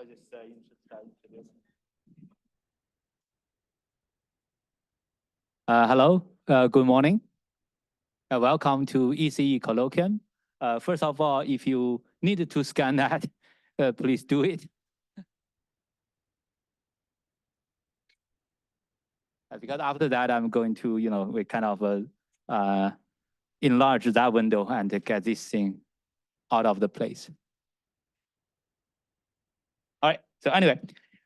I'll just introduce. Hello, good morning. Welcome to ECE Colloquium. First of all, if you need to scan that, please do it. Because after that, I'm going to, we kind of enlarge that window and get this thing out of the place. All right, so anyway,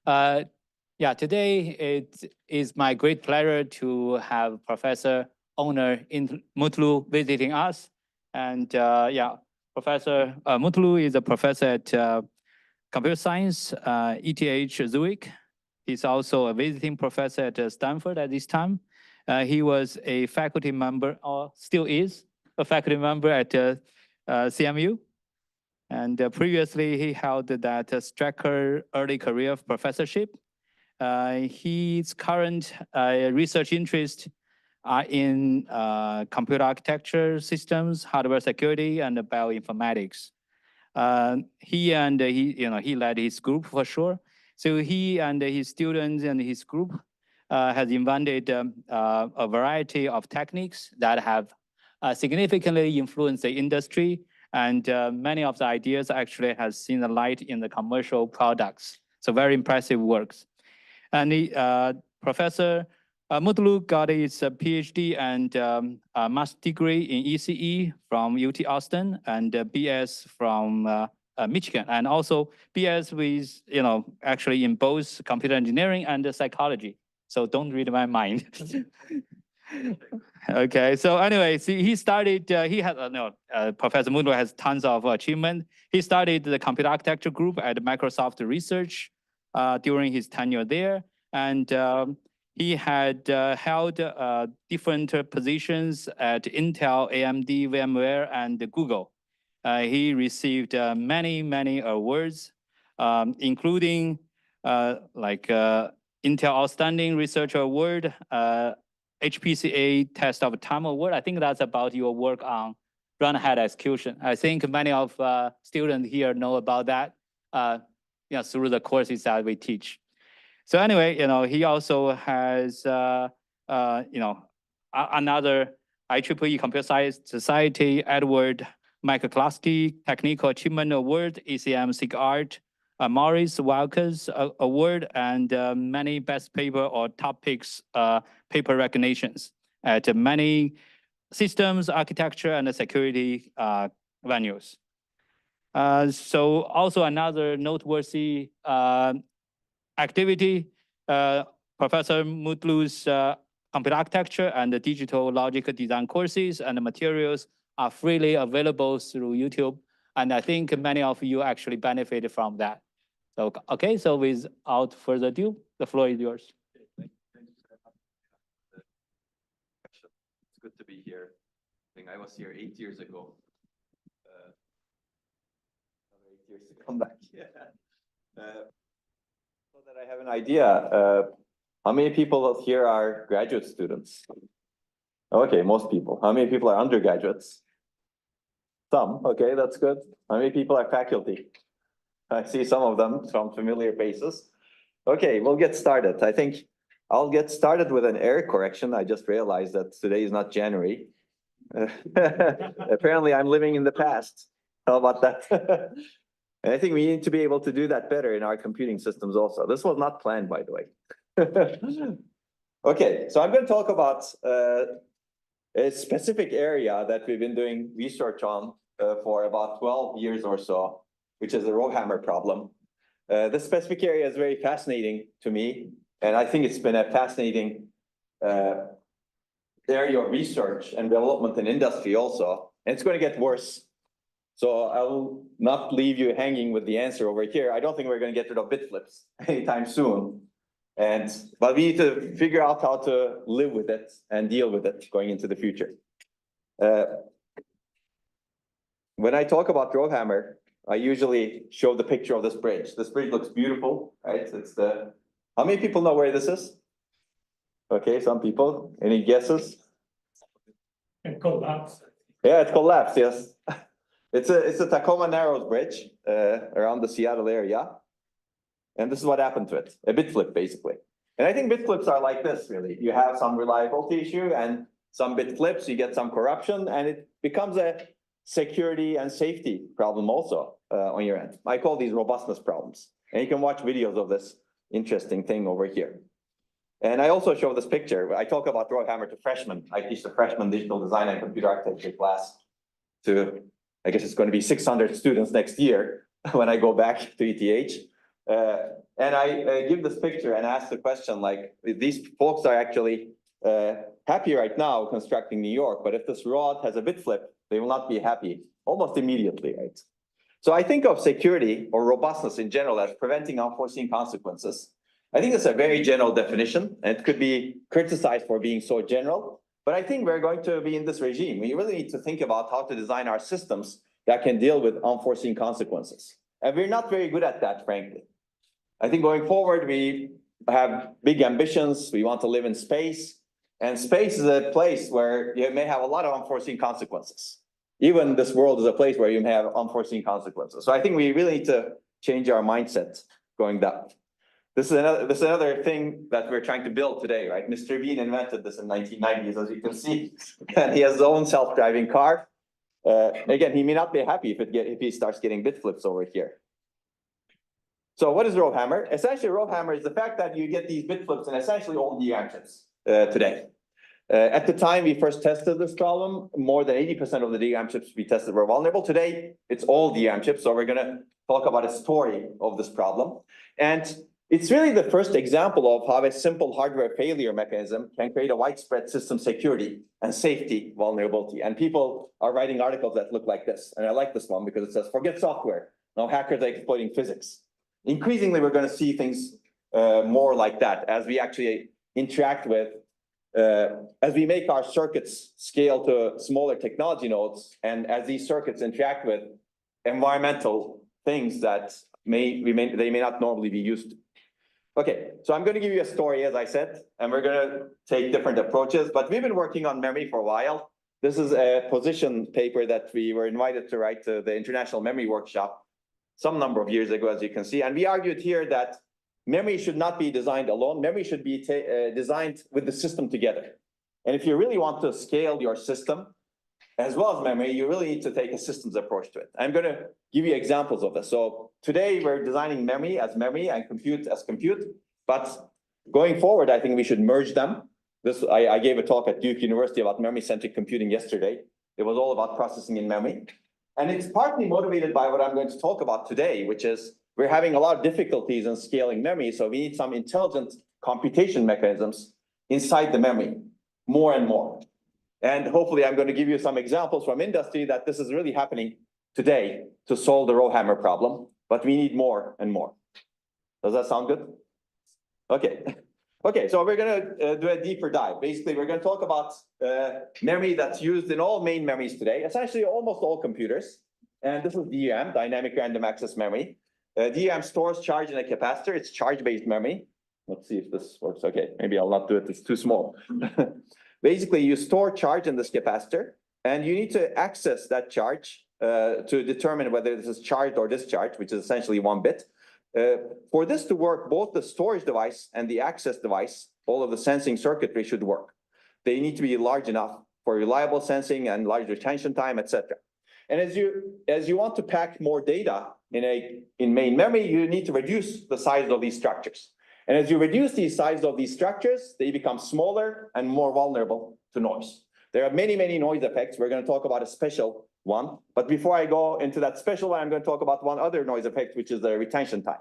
yeah, today it is my great pleasure to have Professor Onur in Mutlu visiting us. And yeah, Professor Mutlu is a professor at Computer Science, ETH Zurich. He's also a visiting professor at Stanford at this time. He was a faculty member, or still is, a faculty member at CMU. And previously, he held that Strecker early career professorship. His current research interests are in computer architecture systems, hardware security, and bioinformatics. He led his group for sure. So he and his students and his group has invented a variety of techniques that have significantly influenced the industry. And many of the ideas actually has seen the light in the commercial products. So very impressive works. And Professor Mutlu got his PhD and master's degree in ECE from UT Austin and BS from Michigan, and also BS with, actually in both computer engineering and psychology. So don't read my mind. Okay, so anyway, see, he started, Professor Mutlu has tons of achievement. He started the computer architecture group at Microsoft Research during his tenure there. And he had held different positions at Intel, AMD, VMware, and Google. He received many awards, including Intel Outstanding Researcher Award, HPCA Test of Time Award. I think that's about your work on run-ahead execution. I think many of students here know about that through the courses that we teach. So anyway, he also has another IEEE Computer Science Society Edward McCluskey Technical Achievement Award, ECM SIGART, Maurice Wilkes Award, and many best paper or topics paper recognitions at many systems, architecture, and security venues. So also another noteworthy activity, Professor Mutlu's computer architecture and the digital logic design courses and the materials are freely available through YouTube. And I think many of you actually benefited from that. So, okay, so without further ado, the floor is yours. It's good to be here. I think I was here 8 years ago. 8 years to come back. Yeah. So that I have an idea, how many people here are graduate students? Okay, most people. How many people are undergraduates? Some, okay, that's good. How many people are faculty? I see some of them, some familiar faces. Okay, we'll get started. I think I'll get started with an error correction. I just realized that today is not January. Apparently I'm living in the past. How about that? And I think we need to be able to do that better in our computing systems also. This was not planned, by the way. Okay, so I'm going to talk about a specific area that we've been doing research on for about 12 years or so, which is the RowHammer problem. This specific area is very fascinating to me, and I think it's been a fascinating area of research and development in industry also, and it's going to get worse. So I will not leave you hanging with the answer over here. I don't think we're going to get rid of Bitflips anytime soon. But we need to figure out how to live with it and deal with it going into the future. When I talk about RowHammer, I usually show the picture of this bridge. This bridge looks beautiful, right? It's the. How many people know where this is? Okay, some people. Any guesses? It collapsed. Yeah, it collapsed. Yes, it's a Tacoma Narrows Bridge around the Seattle area. And this is what happened to it, a bit flip basically. And I think bit flips are like this really. You have some reliability issue and some bit flips, you get some corruption, and it becomes a security and safety problem also on your end. I call these robustness problems. And you can watch videos of this interesting thing over here. And I also show this picture. I talk about RowHammer to freshmen. I teach the freshman digital design and computer architecture class to, I guess it's going to be 600 students next year when I go back to ETH. And I give this picture and ask the question, like, these folks are actually happy right now constructing New York, but if this rod has a bit flip, they will not be happy almost immediately, right? So I think of security or robustness in general as preventing unforeseen consequences. I think it's a very general definition, and it could be criticized for being so general, but I think we're going to be in this regime. We really need to think about how to design our systems that can deal with unforeseen consequences. And we're not very good at that, frankly. I think going forward, we have big ambitions. We want to live in space, and space is a place where you may have a lot of unforeseen consequences. Even this world is a place where you may have unforeseen consequences. So I think we really need to change our mindset going down. This is another thing that we're trying to build today, right? Mr. Bean invented this in 1990s, as you can see, and he has his own self-driving car. Again, he may not be happy if he starts getting bit flips over here. So what is RowHammer? Essentially, RowHammer is the fact that you get these bit flips in essentially all DRAM chips today. At the time we first tested this problem, more than 80% of the DRAM chips we tested were vulnerable. Today, it's all DRAM chips, so we're gonna talk about a story of this problem. And it's really the first example of how a simple hardware failure mechanism can create a widespread system security and safety vulnerability. And people are writing articles that look like this. And I like this one because it says, forget software. Now hackers are exploiting physics. Increasingly, we're going to see things more like that as we actually interact with, as we make our circuits scale to smaller technology nodes, and as these circuits interact with environmental things that they may not normally be used to. Okay, so I'm going to give you a story, as I said, and we're going to take different approaches, but we've been working on memory for a while. This is a position paper that we were invited to write to the International Memory Workshop some number of years ago, as you can see. And we argued here that memory should not be designed alone. Memory should be designed with the system together. And if you really want to scale your system, as well as memory, you really need to take a systems approach to it. I'm going to give you examples of this. So today we're designing memory and compute as compute, but going forward, I think we should merge them. I gave a talk at Duke University about memory-centric computing yesterday. It was all about processing in memory. And it's partly motivated by what I'm going to talk about today, which is we're having a lot of difficulties in scaling memory. So we need some intelligent computation mechanisms inside the memory, more and more. And hopefully I'm going to give you some examples from industry that this is really happening today to solve the RowHammer problem, but we need more and more. Does that sound good? Okay. Okay, so we're going to do a deeper dive. Basically, we're going to talk about memory that's used in all main memories today, essentially almost all computers. And this is DRAM, dynamic random access memory. DRAM stores charge in a capacitor. It's charge-based memory. Let's see if this works. Okay, maybe I'll not do it. It's too small. Basically, you store charge in this capacitor, and you need to access that charge to determine whether this is charged or discharged, which is essentially 1 bit. For this to work, both the storage device and the access device, all of the sensing circuitry should work. They need to be large enough for reliable sensing and large retention time, etc. And as you want to pack more data in main memory, you need to reduce the size of these structures. And as you reduce the size of these structures, they become smaller and more vulnerable to noise. There are many, many noise effects. We're going to talk about a special one. But before I go into that special one, I'm going to talk about one other noise effect, which is the retention time.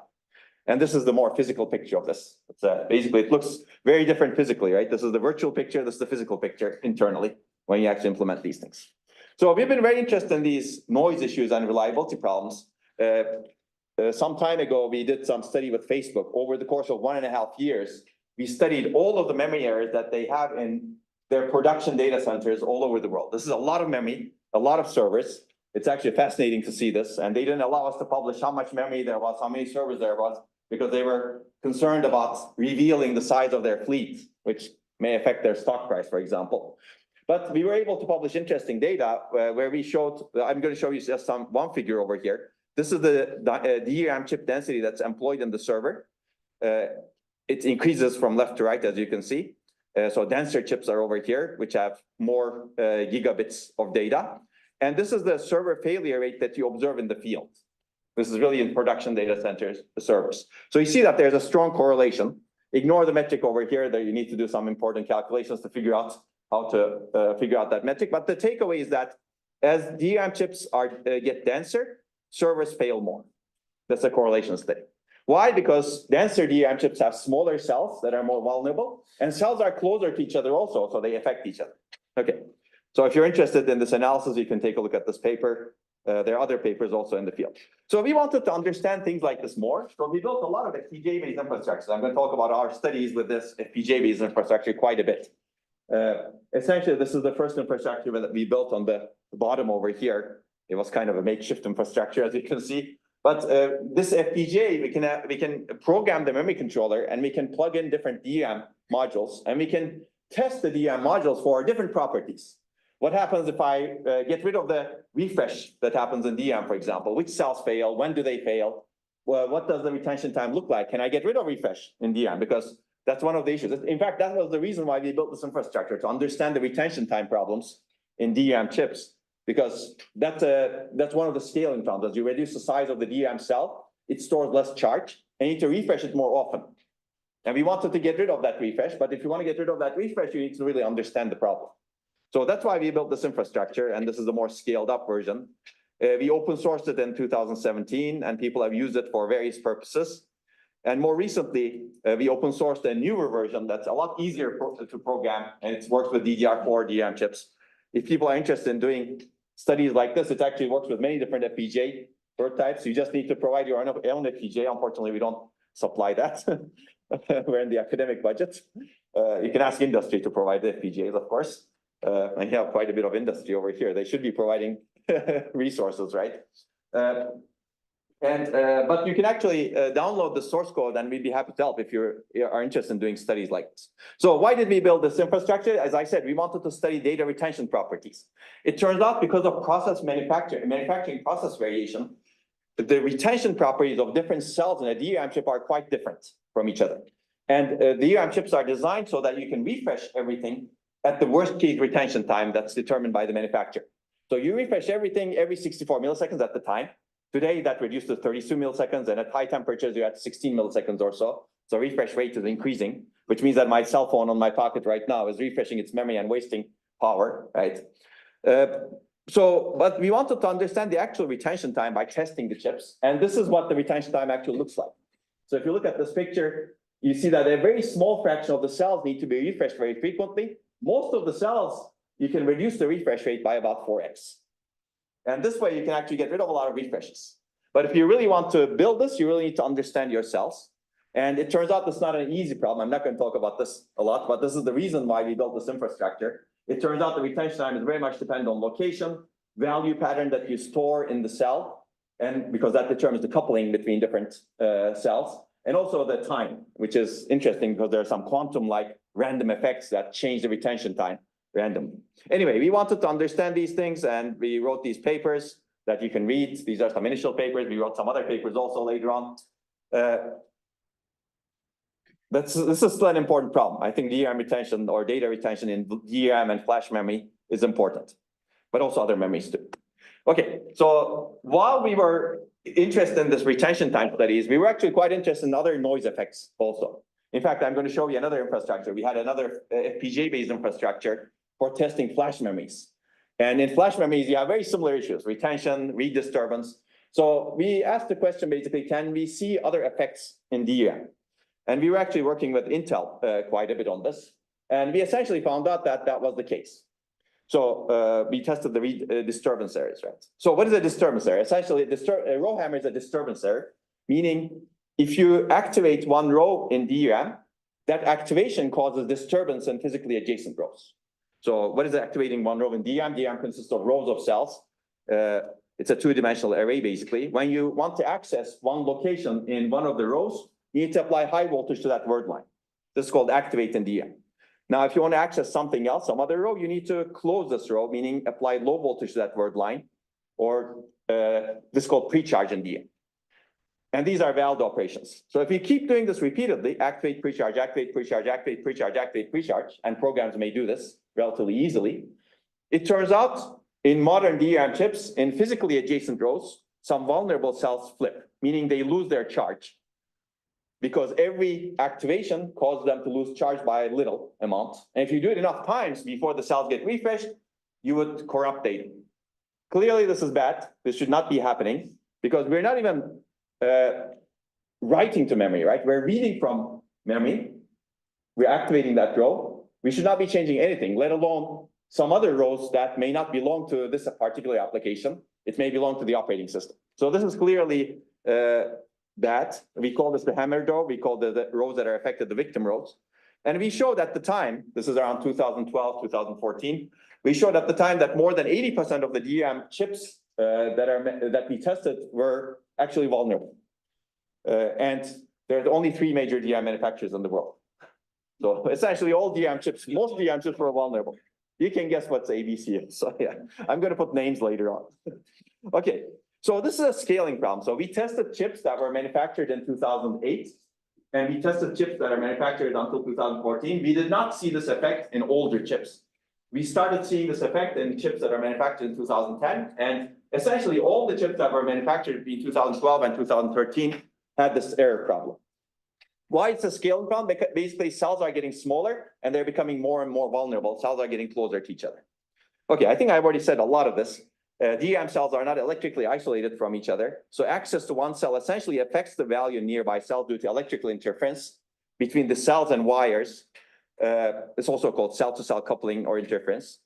And this is the more physical picture of this. It's, basically, it looks very different physically, right? This is the virtual picture. This is the physical picture internally when you actually implement these things. So we've been very interested in these noise issues and reliability problems. Some time ago, we did some study with Facebook. Over the course of 1.5 years, we studied all of the memory areas that they have in their production data centers all over the world. This is a lot of memory, a lot of servers. It's actually fascinating to see this. And they didn't allow us to publish how much memory there was, how many servers there was, because they were concerned about revealing the size of their fleet, which may affect their stock price, for example. But we were able to publish interesting data where we showed, I'm going to show you just one figure over here. This is the DRAM chip density that's employed in the server. It increases from left to right, as you can see. So denser chips are over here, which have more gigabits of data. And this is the server failure rate that you observe in the field. This is really in production data centers, the servers. So you see that there's a strong correlation. Ignore the metric over here that you need to do some important calculations to figure out how to figure out that metric. But the takeaway is that as DRAM chips get denser, servers fail more. That's a correlation study. Why? Because denser DRAM chips have smaller cells that are more vulnerable, and cells are closer to each other also, so they affect each other. Okay, so if you're interested in this analysis, you can take a look at this paper. There are other papers also in the field. So we wanted to understand things like this more. So we built a lot of FPGA-based infrastructures. I'm going to talk about our studies with this FPGA-based infrastructure quite a bit. Essentially, this is the first infrastructure that we built on the bottom over here. It was kind of a makeshift infrastructure, as you can see. But this FPGA, we can program the memory controller, and we can plug in different DRAM modules, and we can test the DRAM modules for different properties. What happens if I get rid of the refresh that happens in DRAM, for example? Which cells fail? When do they fail? Well, what does the retention time look like? Can I get rid of refresh in DRAM? Because that's one of the issues. In fact, that was the reason why we built this infrastructure, to understand the retention time problems in DRAM chips. Because that's one of the scaling problems. You reduce the size of the DRAM cell, it stores less charge, and you need to refresh it more often. And we wanted to get rid of that refresh, but if you want to get rid of that refresh, you need to really understand the problem. So that's why we built this infrastructure, and this is the more scaled up version. We open sourced it in 2017, and people have used it for various purposes. And more recently, we open sourced a newer version that's a lot easier to program, and it works with DDR4 DRAM chips. If people are interested in doing studies like this, it actually works with many different FPGA types. You just need to provide your own FPGA. Unfortunately, we don't supply that. We're in the academic budget. You can ask industry to provide the FPGAs, of course. And you have quite a bit of industry over here. They should be providing resources, right? But you can actually download the source code, and we'd be happy to help if you are interested in doing studies like this. So why did we build this infrastructure? As I said, we wanted to study data retention properties. It turns out because of manufacturing process variation, the retention properties of different cells in a DRAM chip are quite different from each other. And DRAM chips are designed so that you can refresh everything at the worst case retention time that's determined by the manufacturer. So you refresh everything every 64 milliseconds at the time. Today, that reduced to 32 milliseconds, and at high temperatures, you're at 16 milliseconds or so. So refresh rate is increasing, which means that my cell phone on my pocket right now is refreshing its memory and wasting power, right? But we wanted to understand the actual retention time by testing the chips, and this is what the retention time actually looks like. So if you look at this picture, you see that a very small fraction of the cells need to be refreshed very frequently. Most of the cells, you can reduce the refresh rate by about 4x. And this way, you can actually get rid of a lot of refreshes. But if you really want to build this, you really need to understand your cells. And it turns out it's not an easy problem. I'm not going to talk about this a lot, but this is the reason why we built this infrastructure. It turns out the retention time is very much dependent on location, value pattern that you store in the cell, and because that determines the coupling between different cells, and also the time, which is interesting because there are some quantum-like random effects that change the retention time randomly. Anyway, we wanted to understand these things, and we wrote these papers that you can read. These are some initial papers. We wrote some other papers also later on. This is still an important problem. I think DRAM retention or data retention in DRAM and flash memory is important, but also other memories too. Okay, so while we were interested in this retention time studies, we were actually quite interested in other noise effects also. In fact, I'm going to show you another infrastructure. We had another FPGA-based infrastructure for testing flash memories. And in flash memories, you have very similar issues, retention, read disturbance. So we asked the question, basically, can we see other effects in DRAM? And we were actually working with Intel quite a bit on this. And we essentially found out that that was the case. So we tested the read disturbance errors, right? So what is a disturbance error? Essentially, a RowHammer is a disturbance error, meaning if you activate one row in DRAM, that activation causes disturbance in physically adjacent rows. So what is activating one row in DRAM? DRAM consists of rows of cells. It's a two-dimensional array, basically. When you want to access one location in one of the rows, you need to apply high voltage to that word line. This is called activate in DRAM. Now, if you want to access something else, some other row, you need to close this row, meaning apply low voltage to that word line, or this is called pre-charge in DRAM. And these are valid operations. So if you keep doing this repeatedly, activate, pre-charge, activate, pre-charge, activate, pre-charge, activate, pre-charge, and programs may do this relatively easily, it turns out in modern DRAM chips, in physically adjacent rows, some vulnerable cells flip, meaning they lose their charge. Because every activation causes them to lose charge by a little amount. And if you do it enough times before the cells get refreshed, you would corrupt data. Clearly, this is bad. This should not be happening because we're not even writing to memory, right? We're reading from memory. We're activating that row. We should not be changing anything, let alone some other rows that may not belong to this particular application. It may belong to the operating system. So this is clearly bad. We call this the hammer row. We call the rows that are affected the victim rows. And we showed at the time, this is around 2012, 2014, we showed at the time that more than 80% of the DRAM chips that we tested were actually vulnerable. And there are only 3 major DRAM manufacturers in the world. So essentially all DRAM chips, most DRAM chips were vulnerable. You can guess what's ABC is. So yeah, I'm going to put names later on. Okay, so this is a scaling problem. So we tested chips that were manufactured in 2008, and we tested chips that are manufactured until 2014. We did not see this effect in older chips. We started seeing this effect in chips that are manufactured in 2010, and essentially all the chips that were manufactured between 2012 and 2013 had this error problem. Why it's a scaling problem? Because basically cells are getting smaller and they're becoming more and more vulnerable. Cells are getting closer to each other. Okay, I think I've already said a lot of this. DRAM cells are not electrically isolated from each other. So access to one cell essentially affects the value in nearby cell due to electrical interference between the cells and wires. It's also called cell-to-cell coupling or interference.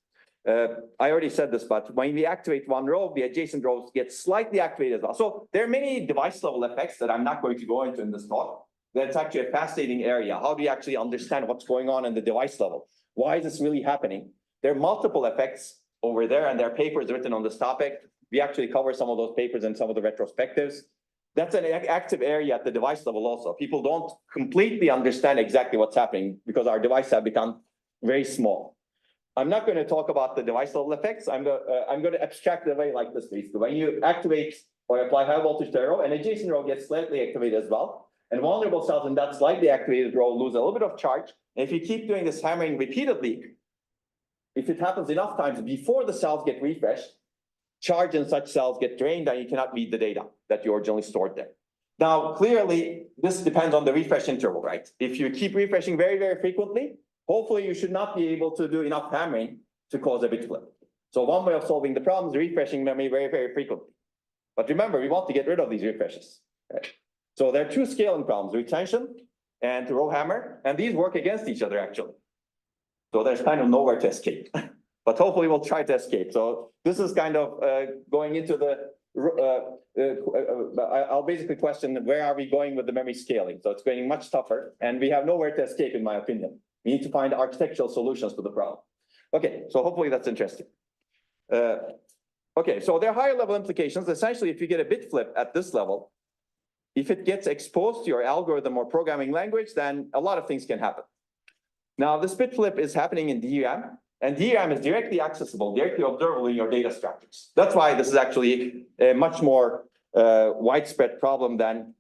I already said this, but when we activate one row, the adjacent rows get slightly activated as well. So there are many device level effects that I'm not going to go into in this talk. That's actually a fascinating area. How do you actually understand what's going on in the device level? Why is this really happening? There are multiple effects over there, and there are papers written on this topic. We actually cover some of those papers in some of the retrospectives. That's an active area at the device level also. People don't completely understand exactly what's happening because our devices have become very small. I'm not going to talk about the device level effects. I'm going to abstract it away like this, basically. When you activate or apply high voltage to a row, an adjacent row gets slightly activated as well. And vulnerable cells in that slightly activated row lose a little bit of charge. And if you keep doing this hammering repeatedly, if it happens enough times before the cells get refreshed, charge in such cells get drained and you cannot read the data that you originally stored there. Now, clearly, this depends on the refresh interval, right? If you keep refreshing very, very frequently, hopefully you should not be able to do enough hammering to cause a bit flip. So one way of solving the problem is refreshing memory very, very frequently. But remember, we want to get rid of these refreshes, right? So there are 2 scaling problems, retention and RowHammer, and these work against each other actually. So there's kind of nowhere to escape, but hopefully we'll try to escape. So this is kind of going into the, I'll basically question where are we going with the memory scaling? So it's getting much tougher and we have nowhere to escape in my opinion. We need to find architectural solutions to the problem. Okay, so hopefully that's interesting. Okay, so there are higher level implications. Essentially, if you get a bit flip at this level, if it gets exposed to your algorithm or programming language, then a lot of things can happen. Now, this bit flip is happening in DRAM, and DRAM is directly accessible, directly observable in your data structures. That's why this is actually a much more widespread problem than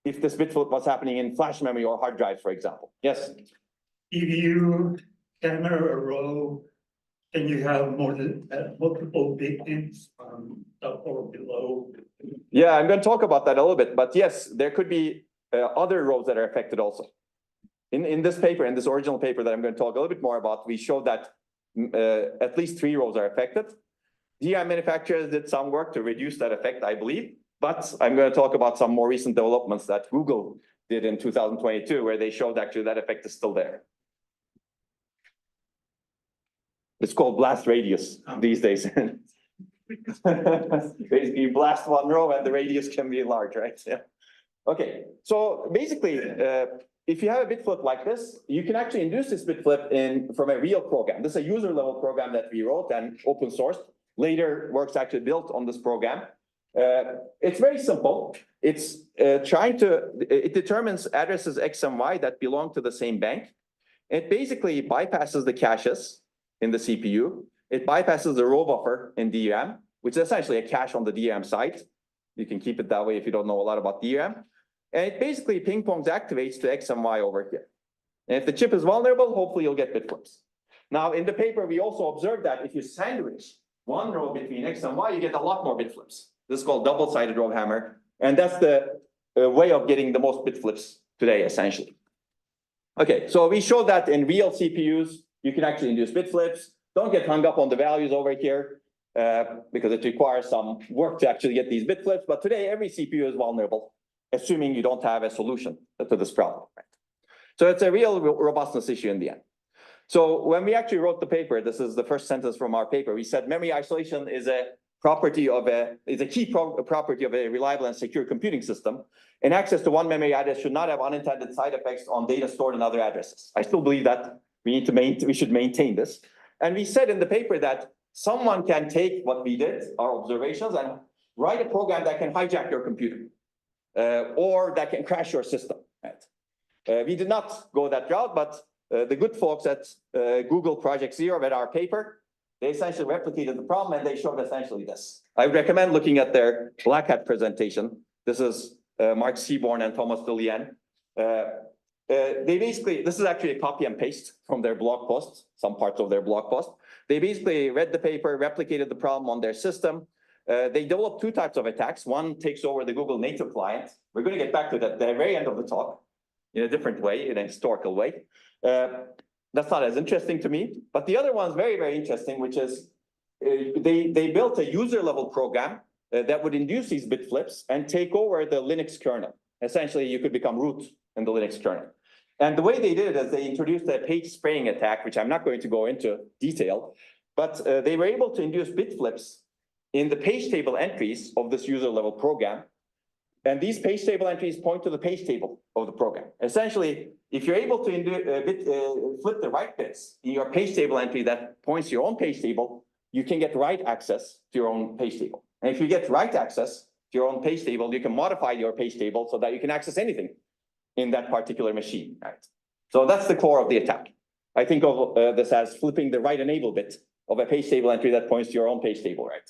if this bit flip was happening in flash memory or hard drive, for example. Yes? If you hammer a row, can you have more than multiple victims up or below? Yeah, I'm going to talk about that a little bit, but yes, there could be other rows that are affected also. In this paper, in this original paper that I'm going to talk a little bit more about, we showed that at least 3 rows are affected. DRAM manufacturers did some work to reduce that effect, I believe, but I'm going to talk about some more recent developments that Google did in 2022, where they showed actually that effect is still there. It's called blast radius these days. Basically, you blast one row and the radius can be large, right? Yeah. Okay, so basically, if you have a bit flip like this, you can actually induce this bit flip from a real program. This is a user level program that we wrote and open sourced. Later works actually built on this program. It's very simple. It's it determines addresses X and Y that belong to the same bank. It basically bypasses the caches in the CPU. It bypasses the row buffer in DRAM. which is essentially a cache on the DRAM side. You can keep it that way if you don't know a lot about DRAM. And it basically ping pongs activates to X and Y over here. And if the chip is vulnerable, hopefully you'll get Bitflips. Now, in the paper, we also observed that if you sandwich one row between X and Y, you get a lot more Bitflips. This is called double-sided RowHammer. And that's the way of getting the most Bitflips today, essentially. Okay, so we showed that in real CPUs, you can actually induce Bitflips. Don't get hung up on the values over here because it requires some work to actually get these Bitflips. But today, every CPU is vulnerable, assuming you don't have a solution to this problem. Right? So it's a real robustness issue in the end. So when we actually wrote the paper, this is the first sentence from our paper, we said memory isolation is a property of is a key property of a reliable and secure computing system. And access to one memory address should not have unintended side effects on data stored in other addresses. I still believe that we should maintain this. And we said in the paper that someone can take what we did, our observations, and write a program that can hijack your computer or that can crash your system. Right? We did not go that route, but the good folks at Google Project Zero read our paper. They essentially replicated the problem and they showed essentially this. I recommend looking at their Black Hat presentation. This is Mark Seaborn and Thomas DeLeanne. They basically, this is actually a copy and paste from their blog post, some parts of their blog post. They basically read the paper, replicated the problem on their system. They developed two types of attacks. One takes over the Google native client. We're going to get back to that at the very end of the talk in a different way, in a historical way. That's not as interesting to me, but the other one's very, very interesting, which is they built a user level program that would induce these Bitflips and take over the Linux kernel. Essentially, you could become root in the Linux kernel. And the way they did it is they introduced a page spraying attack, which I'm not going to go into detail, but they were able to induce Bitflips in the page table entries of this user level program. And these page table entries point to the page table of the program. Essentially, if you're able to flip the right bits in your page table entry that points to your own page table, you can get write access to your own page table. And if you get write access to your own page table, you can modify your page table so that you can access anything in that particular machine. Right? So that's the core of the attack. I think of this as flipping the right enable bit of a page table entry that points to your own page table, right?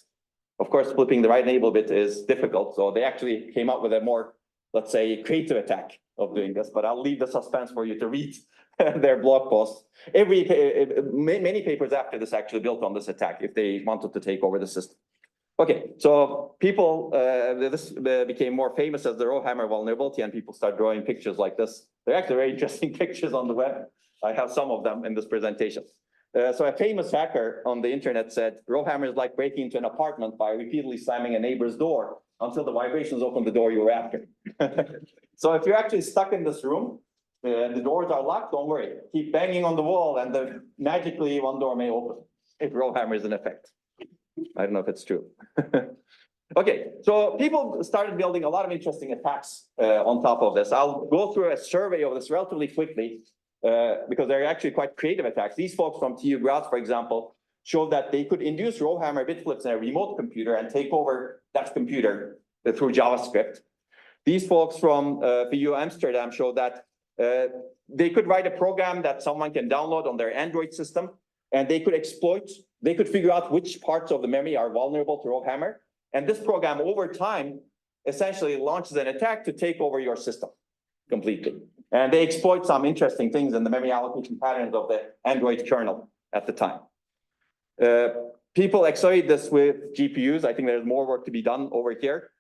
Of course, flipping the right enable bit is difficult. So they actually came up with a more, let's say, creative attack of doing this, but I'll leave the suspense for you to read their blog posts. Many papers after this actually built on this attack if they wanted to take over the system. Okay, so people, this became more famous as the RowHammer vulnerability and people start drawing pictures like this. They're actually very interesting pictures on the web. I have some of them in this presentation. So a famous hacker on the internet said, RowHammer is like breaking into an apartment by repeatedly slamming a neighbor's door until the vibrations open the door you were after. So if you're actually stuck in this room, and the doors are locked, don't worry. Keep banging on the wall and magically one door may open if RowHammer is in effect. I don't know if it's true. Okay, so people started building a lot of interesting attacks on top of this. I'll go through a survey of this relatively quickly. Because they're actually quite creative attacks. These folks from TU Graz, for example, showed that they could induce RowHammer Bitflips in a remote computer and take over that computer through JavaScript. These folks from VU Amsterdam showed that they could write a program that someone can download on their Android system, and they could figure out which parts of the memory are vulnerable to RowHammer. And this program, over time, essentially launches an attack to take over your system completely. And they exploit some interesting things in the memory allocation patterns of the Android kernel at the time. People accelerate this with GPUs. I think there's more work to be done over here.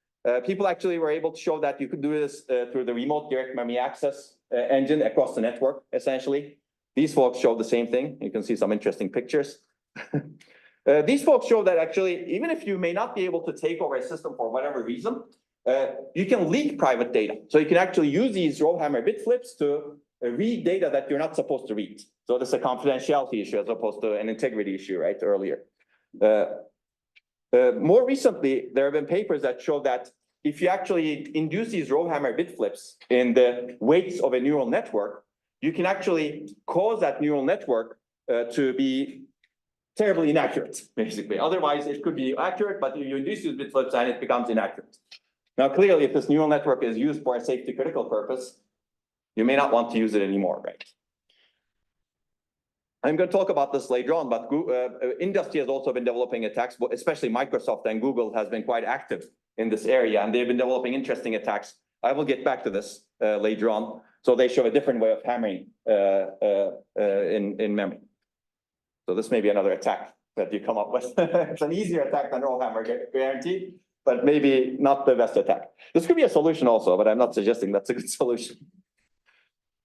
People actually were able to show that you could do this through the remote direct memory access engine across the network, essentially. These folks showed the same thing. You can see some interesting pictures. These folks show that actually, even if you may not be able to take over a system for whatever reason, you can leak private data. So you can actually use these RowHammer Bitflips to read data that you're not supposed to read. So this is a confidentiality issue as opposed to an integrity issue, right, earlier. More recently, there have been papers that show that if you actually induce these RowHammer Bitflips in the weights of a neural network, you can actually cause that neural network to be terribly inaccurate, basically. Otherwise, it could be accurate, but you induce these Bitflips and it becomes inaccurate. Now, clearly, if this neural network is used for a safety critical purpose, you may not want to use it anymore, right? I'm going to talk about this later on, but industry has also been developing attacks, especially Microsoft and Google has been quite active in this area, and they've been developing interesting attacks. I will get back to this later on. So they show a different way of hammering in memory. So this may be another attack that you come up with. It's an easier attack than RowHammer, guaranteed, but maybe not the best attack. This could be a solution also, but I'm not suggesting that's a good solution.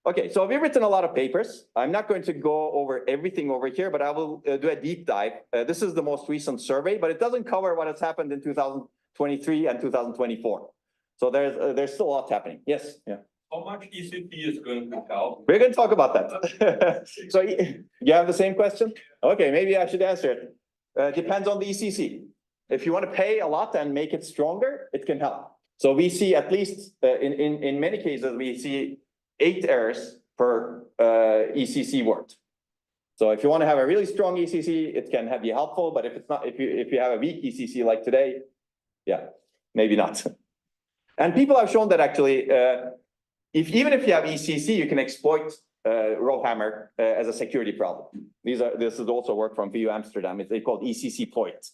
Okay, so we've written a lot of papers. I'm not going to go over everything over here, but I will do a deep dive. This is the most recent survey, but it doesn't cover what has happened in 2023 and 2024. So there's still a lot happening. Yes, yeah. How much ECP is going to help? We're going to talk about that. So you have the same question? Okay, maybe I should answer it. Depends on the ECC. If you want to pay a lot and make it stronger, it can help. So we see at least in many cases, we see 8 errors per ECC word. So if you want to have a really strong ECC, it can be helpful. But if it's not, if you have a weak ECC like today, yeah, maybe not. And people have shown that actually, even if you have ECC, you can exploit RowHammer as a security problem. This is also work from VU Amsterdam. It's called ECC ploit.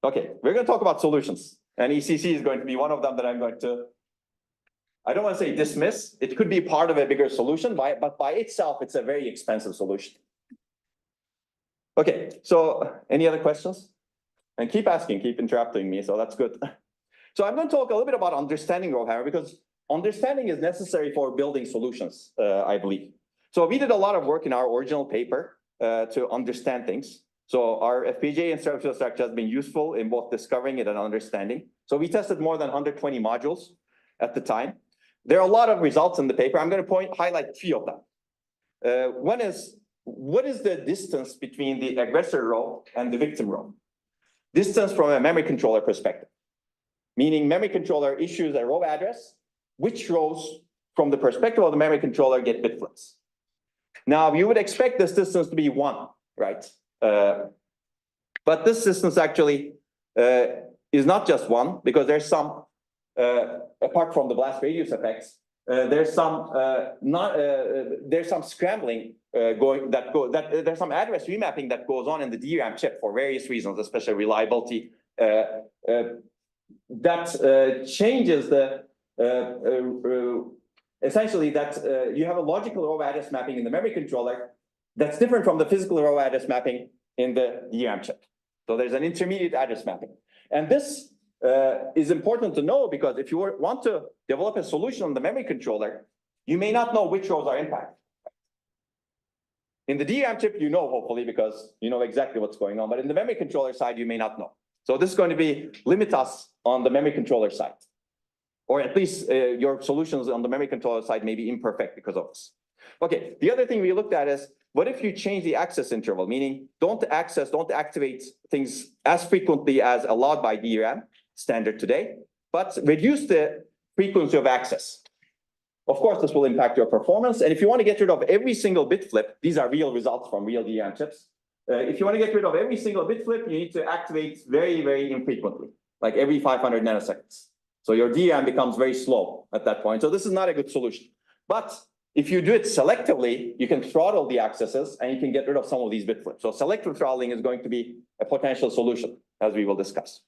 Okay, we're going to talk about solutions, and ECC is going to be one of them that I'm going to. I don't want to say dismiss. It could be part of a bigger solution, but by itself, it's a very expensive solution. Okay, so any other questions? And keep asking, keep interrupting me, so that's good. So I'm going to talk a little bit about understanding RowHammer, because understanding is necessary for building solutions, I believe. So we did a lot of work in our original paper to understand things. So our FPGA and structure has been useful in both discovering it and understanding. So we tested more than 120 modules at the time. There are a lot of results in the paper. I'm going to highlight 3 of them. One is, what is the distance between the aggressor row and the victim row? Distance from a memory controller perspective. Meaning memory controller issues a row address, which rows from the perspective of the memory controller get bitflips. Now you would expect this distance to be 1, right? But this distance actually is not just 1, because there's some apart from the blast radius effects, there's some scrambling there's some address remapping that goes on in the DRAM chip for various reasons, especially reliability. That changes the essentially that you have a logical row address mapping in the memory controller that's different from the physical row address mapping in the DRAM chip. So there's an intermediate address mapping, and this is important to know, because if you want to develop a solution on the memory controller, you may not know which rows are impacted. In the DRAM chip, you know, hopefully, because you know exactly what's going on, but in the memory controller side, you may not know. So this is going to limit us on the memory controller side, or at least your solutions on the memory controller side may be imperfect because of this. Okay, the other thing we looked at is, what if you change the access interval, meaning don't activate things as frequently as allowed by DRAM standard today, but reduce the frequency of access. Of course, this will impact your performance. And if you want to get rid of every single bit flip, these are real results from real DRAM chips. If you want to get rid of every single bit flip, you need to activate very, very infrequently, like every 500 nanoseconds. So your DRAM becomes very slow at that point. So this is not a good solution. But if you do it selectively, you can throttle the accesses and you can get rid of some of these bit flips. So selective throttling is going to be a potential solution, as we will discuss.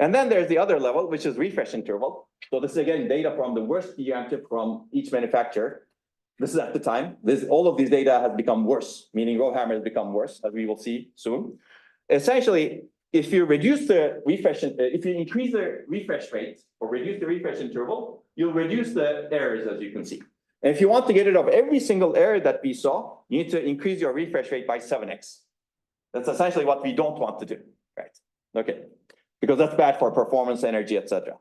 And then there's the other level, which is refresh interval. So this is again data from the worst DRAM chip from each manufacturer. This is at the time. All of these data has become worse, meaning RowHammer has become worse, as we will see soon. Essentially, if you reduce the refresh, if you increase the refresh rate or reduce the refresh interval, you'll reduce the errors, as you can see. And if you want to get rid of every single error that we saw, you need to increase your refresh rate by 7x. That's essentially what we don't want to do, right? Okay, because that's bad for performance, energy, etc.